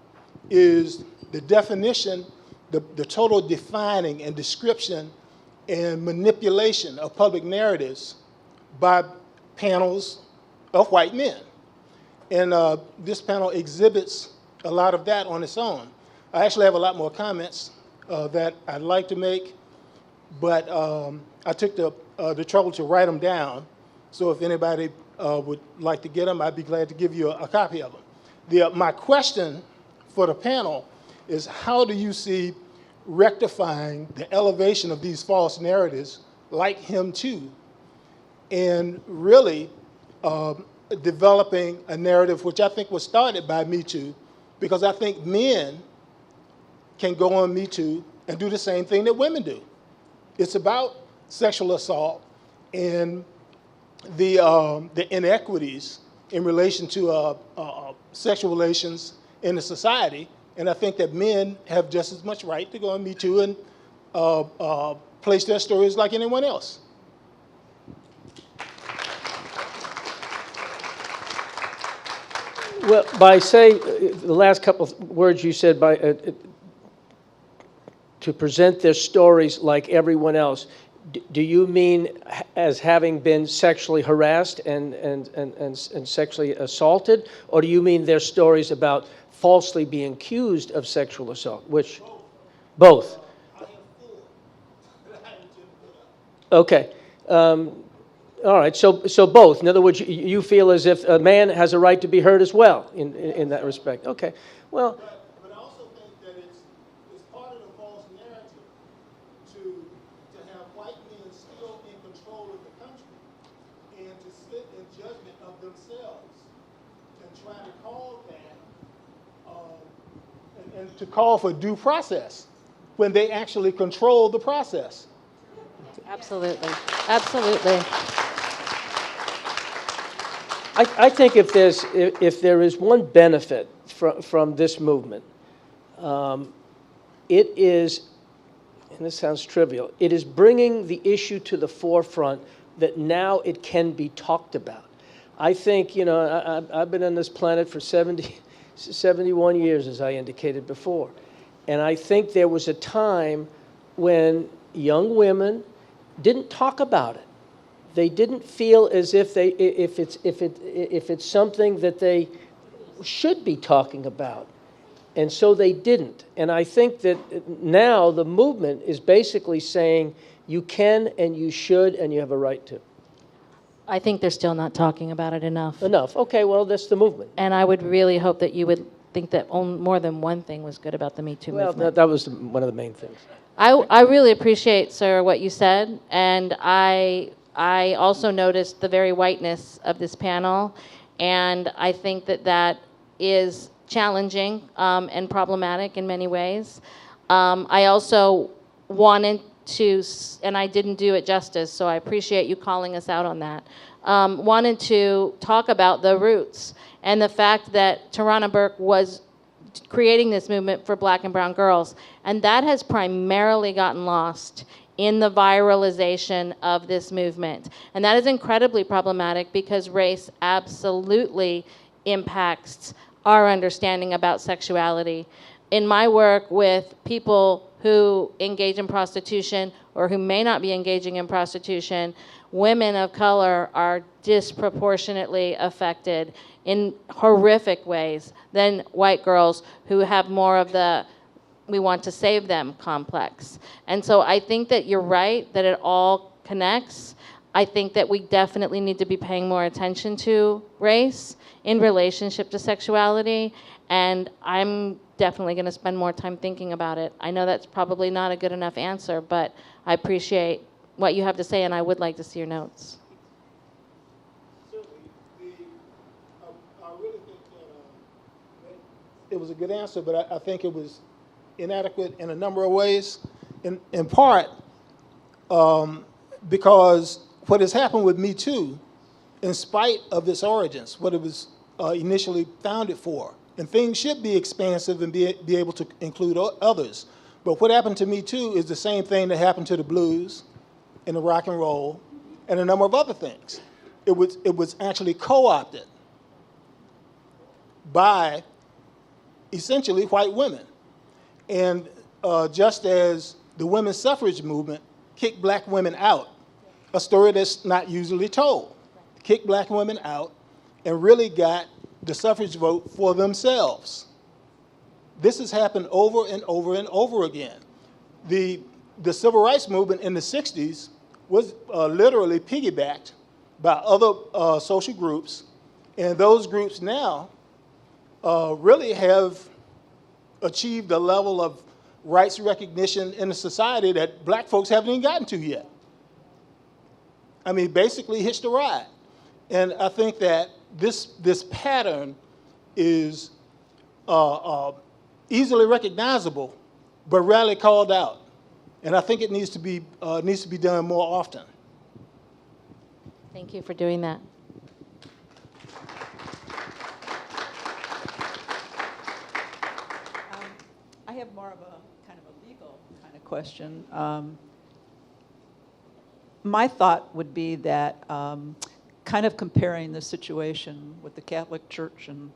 is the definition, the total defining and description and manipulation of public narratives by panels of white men. And this panel exhibits a lot of that on its own. I actually have a lot more comments that I'd like to make, but I took the trouble to write them down. So if anybody would like to get them, I'd be glad to give you a copy of them. My question for the panel is, how do you see rectifying the elevation of these false narratives like Him Too, and really developing a narrative which I think was started by Me Too, because I think men can go on Me Too and do the same thing that women do. It's about sexual assault and the inequities in relation to sexual relations in the society, and I think that men have just as much right to go on Me Too and place their stories like anyone else. Well, by the last couple of words you said, to present their stories like everyone else, do you mean as having been sexually harassed and sexually assaulted, or do you mean their stories about falsely being accused of sexual assault? Which? Both. Okay. All right, so both. In other words, you feel as if a man has a right to be heard as well in that respect. Okay, well. But I also think that it's part of the false narrative to have white men still in control of the country and to sit in judgment of themselves and try to call that, and to call for due process when they actually control the process. Absolutely. Absolutely. I think if there is one benefit from this movement, it is, and this sounds trivial, it is bringing the issue to the forefront that now it can be talked about. I think, I've been on this planet for 71 years, as I indicated before, and I think there was a time when young women didn't talk about it. They didn't feel as if if it's something that they should be talking about, and so they didn't. And I think that now the movement is basically saying you can and you should and you have a right to. I think they're still not talking about it enough. Enough. Okay, well, that's the movement. And I would really hope that you would think that more than one thing was good about the Me Too movement. Well, that was one of the main things. I really appreciate, sir, what you said, and I also noticed the very whiteness of this panel, and I think that that is challenging and problematic in many ways. I also wanted to, and I didn't do it justice, so I appreciate you calling us out on that, wanted to talk about the roots and the fact that Tarana Burke was creating this movement for black and brown girls. And that has primarily gotten lost in the viralization of this movement. And that is incredibly problematic because race absolutely impacts our understanding about sexuality. In my work with people who engage in prostitution or who may not be engaging in prostitution, women of color are disproportionately affected in horrific ways than white girls who have more of the we want to save them complex. And so I think that you're right, that it all connects. I think that we definitely need to be paying more attention to race in relationship to sexuality, and I'm definitely going to spend more time thinking about it. I know that's probably not a good enough answer, but I appreciate what you have to say, and I would like to see your notes. I really think that it was a good answer, but I think it was inadequate in a number of ways. In part, because what has happened with Me Too, in spite of its origins, what it was initially founded for, and things should be expansive and be able to include others. But what happened to Me Too is the same thing that happened to the blues and the rock and roll and a number of other things. It was actually co-opted by essentially white women. And just as the women's suffrage movement kicked black women out, a story that's not usually told, kicked black women out and really got the suffrage vote for themselves. This has happened over and over and over again. The civil rights movement in the 60s was literally piggybacked by other social groups, and those groups now really have achieved a level of rights recognition in a society that black folks haven't even gotten to yet. I mean, basically hitched a ride. And I think that this pattern is easily recognizable, but rarely called out. And I think it needs to be done more often. Thank you for doing that. I have more of a kind of a legal kind of question. My thought would be that kind of comparing the situation with the Catholic Church and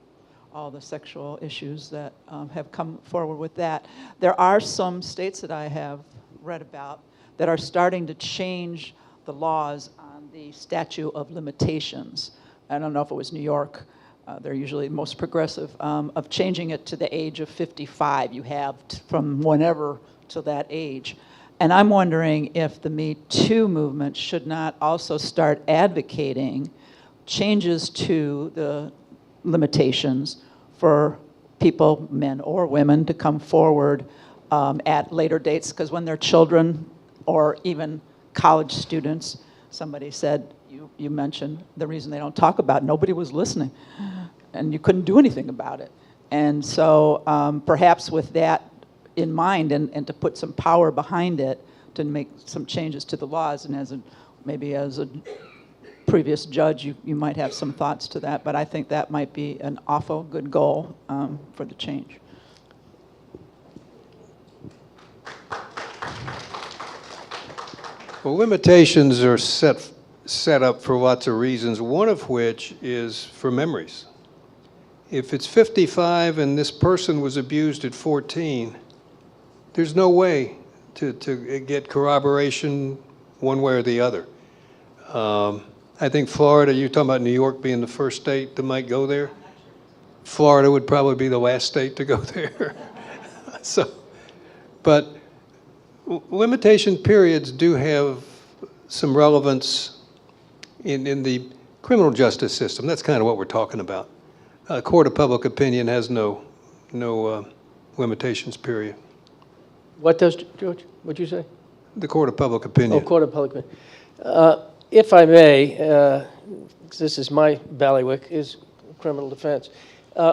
all the sexual issues that have come forward with that. There are some states that I have read about that are starting to change the laws on the statute of limitations. I don't know if it was New York. They're usually most progressive, of changing it to the age of 55. You have from whenever to that age. And I'm wondering if the Me Too movement should not also start advocating changes to the limitations for people, men or women, to come forward at later dates, because when they're children or even college students, somebody said, you mentioned the reason they don't talk about it, nobody was listening, and you couldn't do anything about it. And so perhaps with that in mind, and to put some power behind it, to make some changes to the laws, and maybe as a previous judge, you might have some thoughts to that, but I think that might be an awful good goal for the change. Well, limitations are set up for lots of reasons, one of which is for memories. If it's 55 and this person was abused at 14, there's no way to get corroboration one way or the other. I think Florida, you're talking about New York being the first state that might go there. Florida would probably be the last state to go there. But limitation periods do have some relevance in the criminal justice system. That's kind of what we're talking about. A court of public opinion has no limitations period. What does, George? What'd you say? The court of public opinion. Oh, court of public opinion. If I may, 'cause this is my bailiwick, is criminal defense.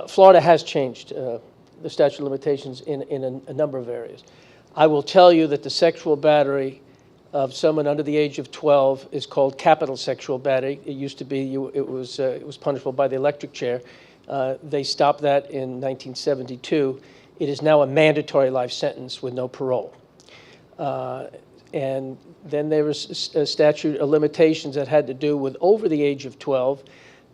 Florida has changed the statute of limitations in a number of areas. I will tell you that the sexual battery of someone under the age of 12 is called capital sexual battery. It used to be, it was punishable by the electric chair. They stopped that in 1972. It is now a mandatory life sentence with no parole. And then there was a statute of limitations that had to do with over the age of 12.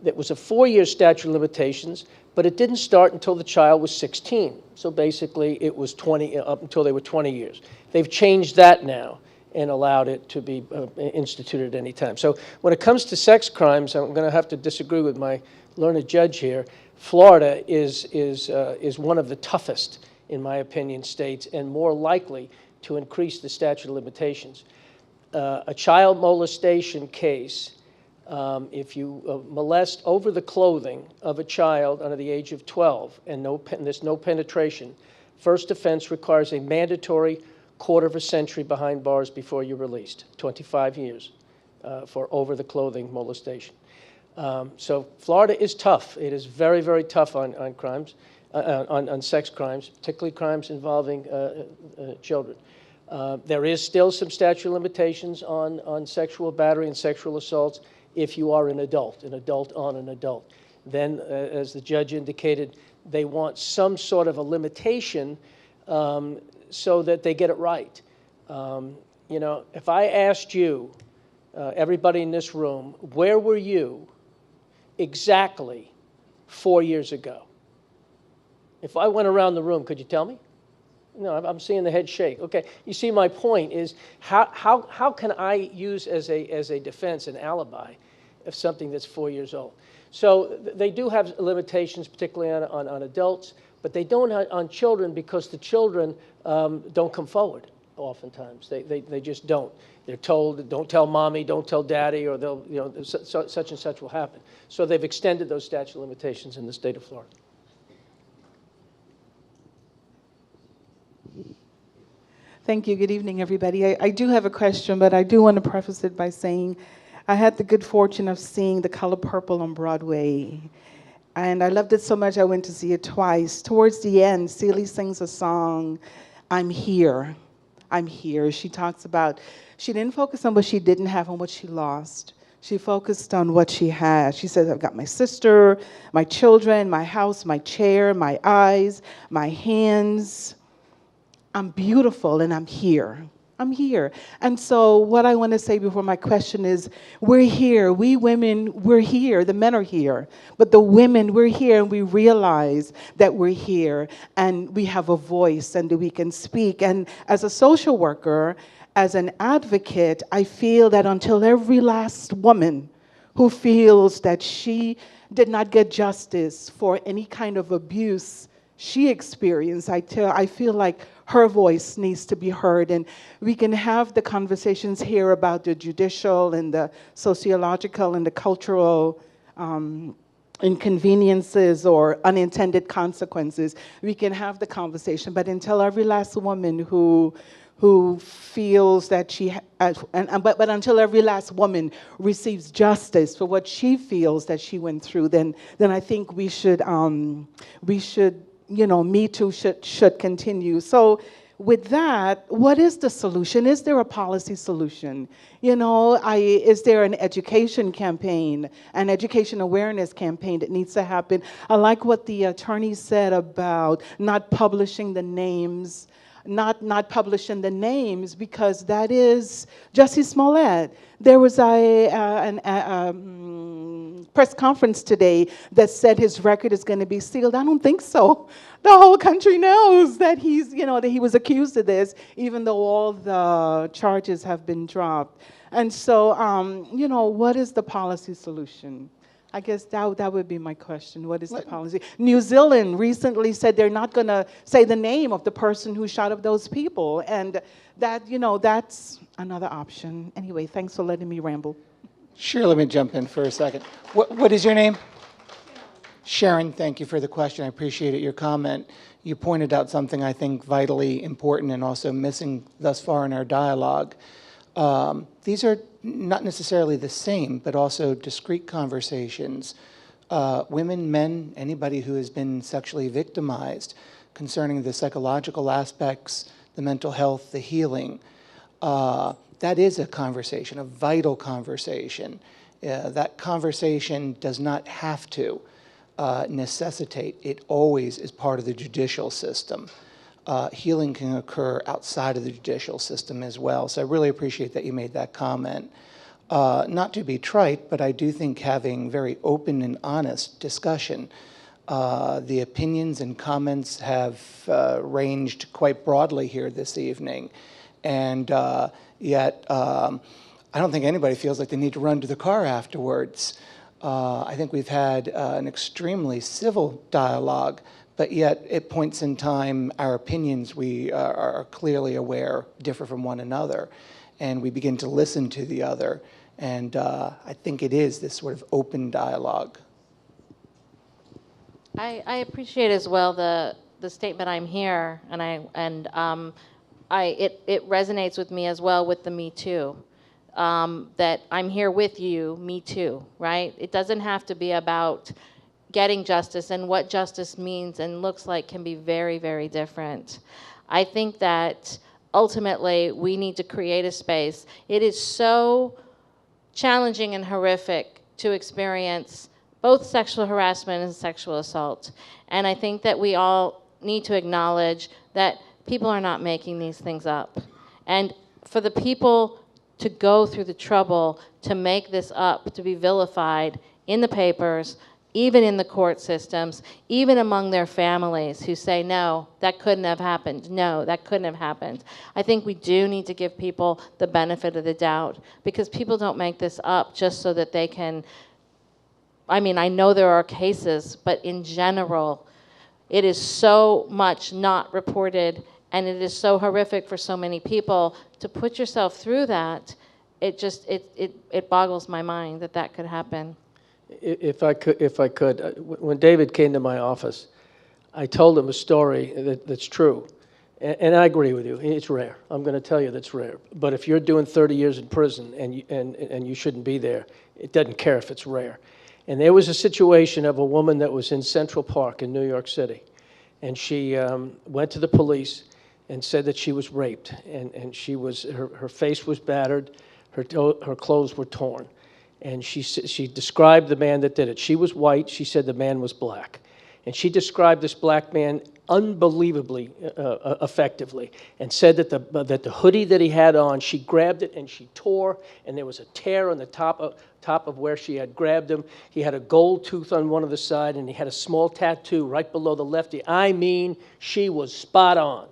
That was a 4-year statute of limitations, but it didn't start until the child was 16. So basically, it was 20 up until they were 20 years. They've changed that now and allowed it to be instituted at any time. So when it comes to sex crimes, I'm going to have to disagree with my learned judge here. Florida is one of the toughest, in my opinion, states, and more likely to increase the statute of limitations. A child molestation case, if you molest over the clothing of a child under the age of 12 and there's no penetration, first offense requires a mandatory quarter of a century behind bars before you're released, 25 years for over the clothing molestation. So Florida is tough. It is very, very tough on crimes, on sex crimes, particularly crimes involving children. There is still some statute of limitations on sexual battery and sexual assaults if you are an adult on an adult. Then, as the judge indicated, they want some sort of a limitation so that they get it right. You know, if I asked you, everybody in this room, where were you exactly 4 years ago? If I went around the room, could you tell me? No, I'm seeing the head shake. Okay, you see, my point is how can I use as a defense an alibi of something that's 4 years old? So they do have limitations, particularly on adults, but they don't on children because the children don't come forward oftentimes. They just don't. They're told, don't tell mommy, don't tell daddy, or they'll, you know, such and such will happen. So they've extended those statute of limitations in the state of Florida. Thank you. Good evening, everybody. I do have a question, but I do want to preface it by saying I had the good fortune of seeing The Color Purple on Broadway. And I loved it so much I went to see it twice. Towards the end, Celie sings a song, I'm Here. I'm Here. She talks about, she didn't focus on what she didn't have and what she lost. She focused on what she had. She says, I've got my sister, my children, my house, my chair, my eyes, my hands. I'm beautiful and I'm here. I'm here. And so what I want to say before my question is, we're here. We women, we're here. The men are here. But the women, we're here and we realize that we're here and we have a voice and that we can speak. And as a social worker, as an advocate, I feel that until every last woman who feels that she did not get justice for any kind of abuse she experienced, I feel like her voice needs to be heard, and we can have the conversations here about the judicial and the sociological and the cultural inconveniences or unintended consequences. We can have the conversation, but until every last woman who feels that she, but until every last woman receives justice for what she feels that she went through, then I think we should, you know, Me Too should continue. So with that, what is the solution? Is there a policy solution? You know, is there an education campaign, an education awareness campaign that needs to happen? I like what the attorney said about not publishing the names, not publishing the names, because that is Jussie Smollett. There was a press conference today that said his record is going to be sealed. I don't think so. The whole country knows that he's, you know, that he was accused of this, even though all the charges have been dropped. And so, you know, what is the policy solution? I guess that would be my question. What is the policy? New Zealand recently said they're not going to say the name of the person who shot up those people. And that, you know, that's another option. Anyway, thanks for letting me ramble. Sure, let me jump in for a second. What is your name? Sharon, thank you for the question. I appreciate your comment. You pointed out something I think vitally important and also missing thus far in our dialogue. These are not necessarily the same, but also discrete conversations. Women, men, anybody who has been sexually victimized, concerning the psychological aspects, the mental health, the healing. That is a conversation, a vital conversation. That conversation does not have to necessitate. It always is part of the judicial system. Healing can occur outside of the judicial system as well. So I really appreciate that you made that comment. Not to be trite, but I do think having very open and honest discussion. The opinions and comments have ranged quite broadly here this evening. And yet, I don't think anybody feels like they need to run to the car afterwards. I think we've had an extremely civil dialogue, but yet at points in time, our opinions, we are clearly aware, differ from one another. And we begin to listen to the other. And I think it is this sort of open dialogue. I appreciate as well the statement "I'm here," and it resonates with me as well with the Me Too. That I'm here with you, me too, right? It doesn't have to be about getting justice, and what justice means and looks like can be very, very different. I think that ultimately we need to create a space. It is so challenging and horrific to experience both sexual harassment and sexual assault. And I think that we all need to acknowledge that people are not making these things up. And for the people to go through the trouble to make this up, to be vilified in the papers, even in the court systems, even among their families who say, no, that couldn't have happened. No, that couldn't have happened. I think we do need to give people the benefit of the doubt, because people don't make this up just so that they can, I mean, I know there are cases, but in general, it is so much not reported, and it is so horrific for so many people to put yourself through that. It boggles my mind that that could happen. If I could, when David came to my office, I told him a story that's true. And I agree with you, it's rare. I'm going to tell you that's rare. But if you're doing 30 years in prison and you shouldn't be there, it doesn't care if it's rare. And there was a situation of a woman that was in Central Park in New York City. And she went to the police and said that she was raped. And she was, her face was battered, her clothes were torn. And she described the man that did it. She was white. She said the man was black. And she described this black man unbelievably effectively, and said that the hoodie that he had on, she grabbed it and she tore, and there was a tear on the top of where she had grabbed him. He had a gold tooth on one of the side, and he had a small tattoo right below the left ear. I mean, she was spot on.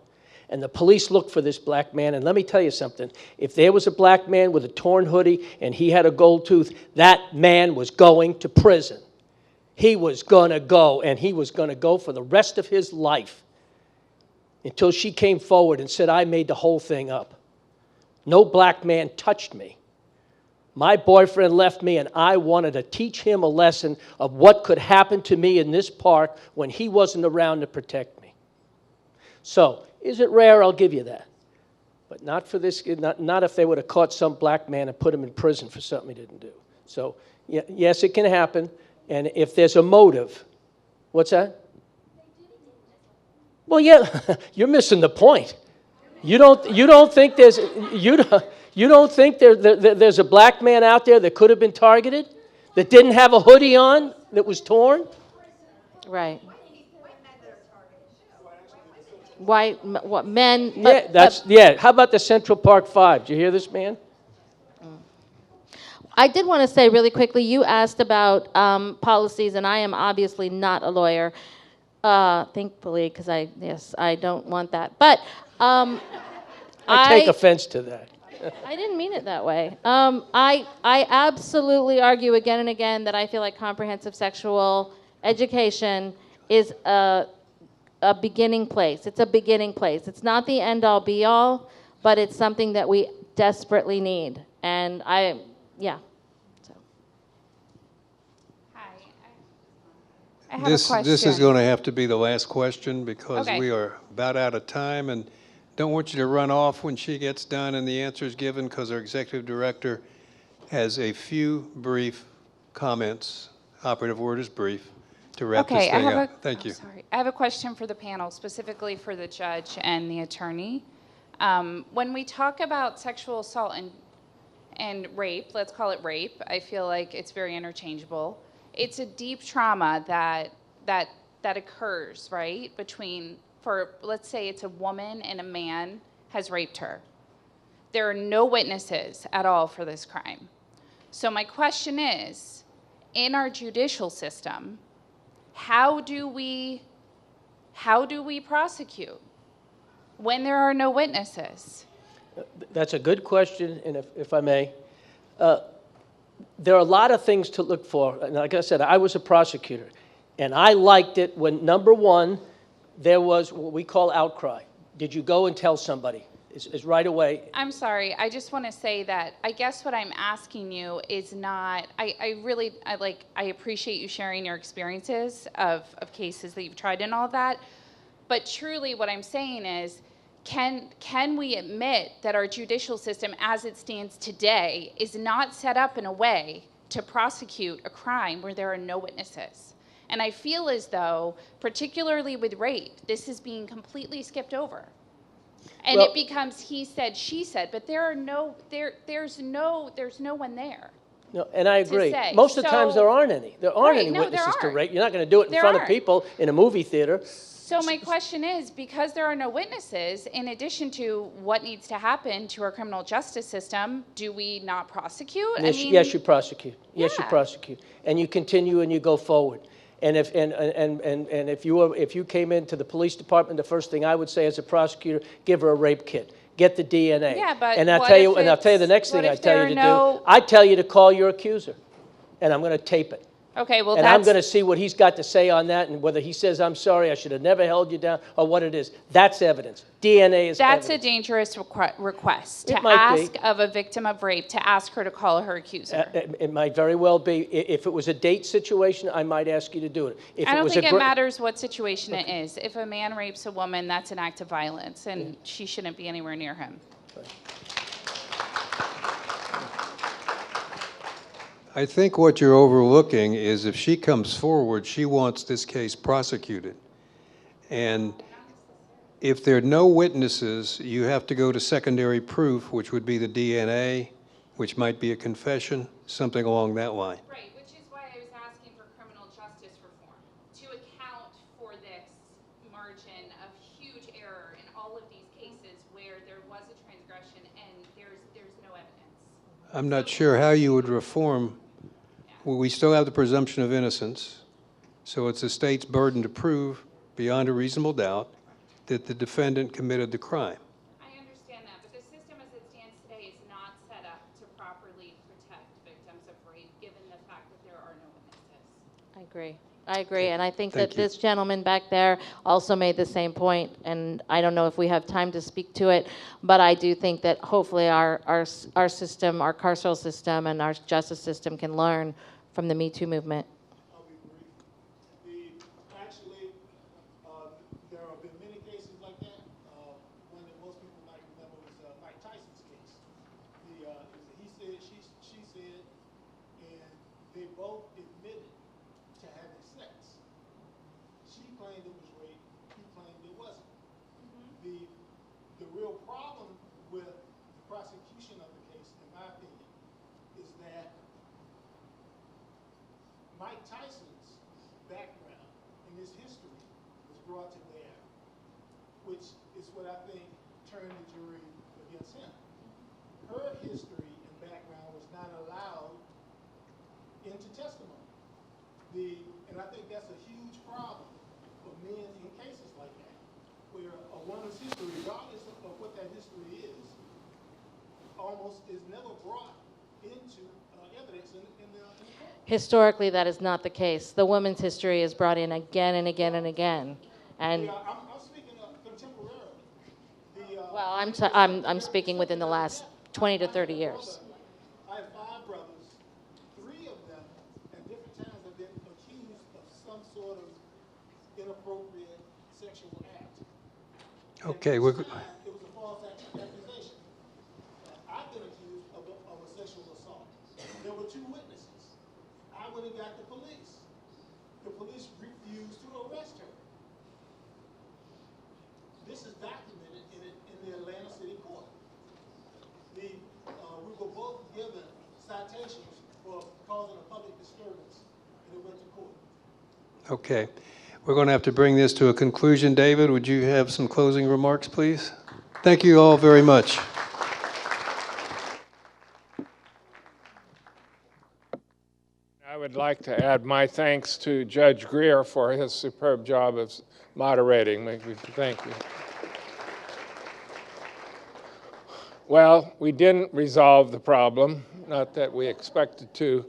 And the police looked for this black man, and let me tell you something. If there was a black man with a torn hoodie and he had a gold tooth, that man was going to prison. He was going to go, and he was going to go for the rest of his life, until she came forward and said, I made the whole thing up. No black man touched me. My boyfriend left me, and I wanted to teach him a lesson of what could happen to me in this park when he wasn't around to protect me. So, is it rare? I'll give you that. But not for this, not if they would have caught some black man and put him in prison for something he didn't do. So, yes, it can happen. And if there's a motive, what's that? Well, yeah, you're missing the point. You don't think there's a black man out there that could have been targeted, that didn't have a hoodie on, that was torn? Right. What men? Yeah, How about the Central Park Five? Did you hear this man? I did want to say really quickly, you asked about policies, and I am obviously not a lawyer, thankfully, because I don't want that. But I take offense to that. I didn't mean it that way. I absolutely argue again and again that I feel like comprehensive sexual education is a beginning place. It's a beginning place. It's not the end-all, be-all, but it's something that we desperately need. And yeah. So. Hi. I have a This is question. going to have to be the last question because Okay. we are about out of time, and don't want you to run off when she gets done and the answer is given, because our executive director has a few brief comments. Operative word is brief, to wrap this Okay, I thing have up. a. Thank you. Sorry, I have a question for the panel, specifically for the judge and the attorney. When we talk about sexual assault and rape, let's call it rape. I feel like it's very interchangeable. It's a deep trauma that occurs, right? Let's say it's a woman and a man has raped her. There are no witnesses at all for this crime. So my question is, in our judicial system, how do we prosecute when there are no witnesses? That's a good question, and if I may, there are a lot of things to look for. And like I said, I was a prosecutor, and I liked it when, number one, there was what we call outcry. Did you go and tell somebody? Is right away. I'm sorry, I just want to say that I guess what I'm asking you is not, I appreciate you sharing your experiences of cases that you've tried and all that, but truly what I'm saying is, can we admit that our judicial system as it stands today is not set up in a way to prosecute a crime where there are no witnesses? And I feel as though, particularly with rape, this is being completely skipped over. And Well, it becomes he said, she said, but there's no one there. No, and I agree. say. Most of the times So- there aren't any. There aren't Right, any no, there witnesses to aren't. rape. You're not going to do it in There front of aren't. people in a movie theater. So my question is, because there are no witnesses, in addition to what needs to happen to our criminal justice system, do we not prosecute? Yes, you prosecute. Yes, you Yeah. prosecute, and you continue and you go forward. And if you came into the police department, the first thing I would say as a prosecutor, give her a rape kit. Get the DNA. Yeah, but and I'll what tell you, if and I'll tell you the it's- next thing what I if tell there you to are do. I tell you to call your accuser, and I'm going to tape it. Okay, well, And I'm that's going to see what he's got to say on that, and whether he says, I'm sorry, I should have never held you down, or what it is. That's evidence. DNA is that's a evidence. dangerous request It to might be. ask of a victim of rape to ask her to call her accuser. It might very well be. If it was a date situation, I might ask you to do it. If I don't was think a it gr- matters what situation it is. If a man rapes a woman, that's an act of violence, and she shouldn't be anywhere near him. I think what you're overlooking is if she comes forward, she wants this case prosecuted. And if there are no witnesses, you have to go to secondary proof, which would be the DNA, which might be a confession, something along that line. Right, which is why I was asking for criminal justice reform, to account for this margin of huge error in all of these cases where there was a transgression and there's no evidence. I'm not sure how you would reform. Well, we still have the presumption of innocence, so it's the state's burden to prove beyond a reasonable doubt that the defendant committed the crime. I understand that, but the system as it stands today is not set up to properly protect victims of rape, given the fact that there are no witnesses. I agree, and I think Thank that you. this gentleman back there also made the same point, and I don't know if we have time to speak to it, but I do think that hopefully our system, our carceral system, and our justice system can learn from the Me Too movement. I'll be brief. Actually, there have been many cases like that. One that most people might remember was Mike Tyson's case. It was a he said, she said, and they both admitted to having sex. She claimed it was rape. He claimed it wasn't. The real problem with the prosecution of the case, in my opinion, is that Mike Tyson's background and his history was brought to bear, which is what I think turned the jury against him. Her history and background was not allowed into testimony. And I think that's a huge problem for men in cases like that, where a woman's history, regardless of what that history is, almost is never brought into evidence in the court. Historically, that is not the case. The woman's history is brought in again and again and again. And I'm speaking of contemporarily. well, I'm speaking within the last 20 to 30 years. I have 5 brothers. 3 of them at different times have been accused of some sort of inappropriate sexual act. Okay, It we're, was a false accusation. I've been accused of a sexual assault. There were 2 witnesses. I went and got the police. The police refused to arrest her. This is documented in the Atlanta City Court. We were both given citations for causing a public disturbance, and it went to court. okay. We're going to have to bring this to a conclusion. David, would you have some closing remarks, please? Thank you all very much. I would like to add my thanks to Judge Greer for his superb job of moderating. Thank you. Well, we didn't resolve the problem, not that we expected to,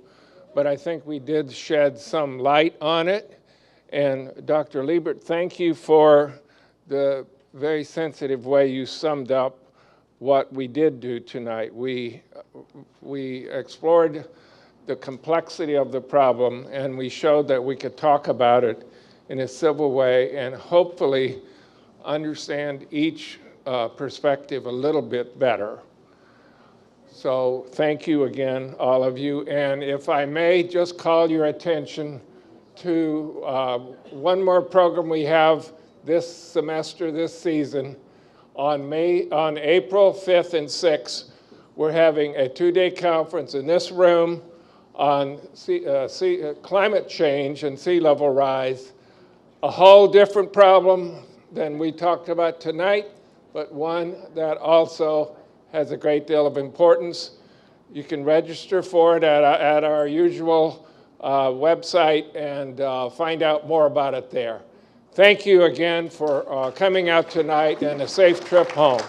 but I think we did shed some light on it. And Dr. Liebert, thank you for the very sensitive way you summed up what we did do tonight. We explored the complexity of the problem, and we showed that we could talk about it in a civil way and hopefully understand each perspective a little bit better. So thank you again, all of you. And if I may just call your attention to one more program we have this semester, this season. On April 5th and 6th, we're having a 2-day conference in this room on climate change and sea level rise. A whole different problem than we talked about tonight, but one that also has a great deal of importance. You can register for it at our usual website and find out more about it there. Thank you again for coming out tonight, and a safe trip home.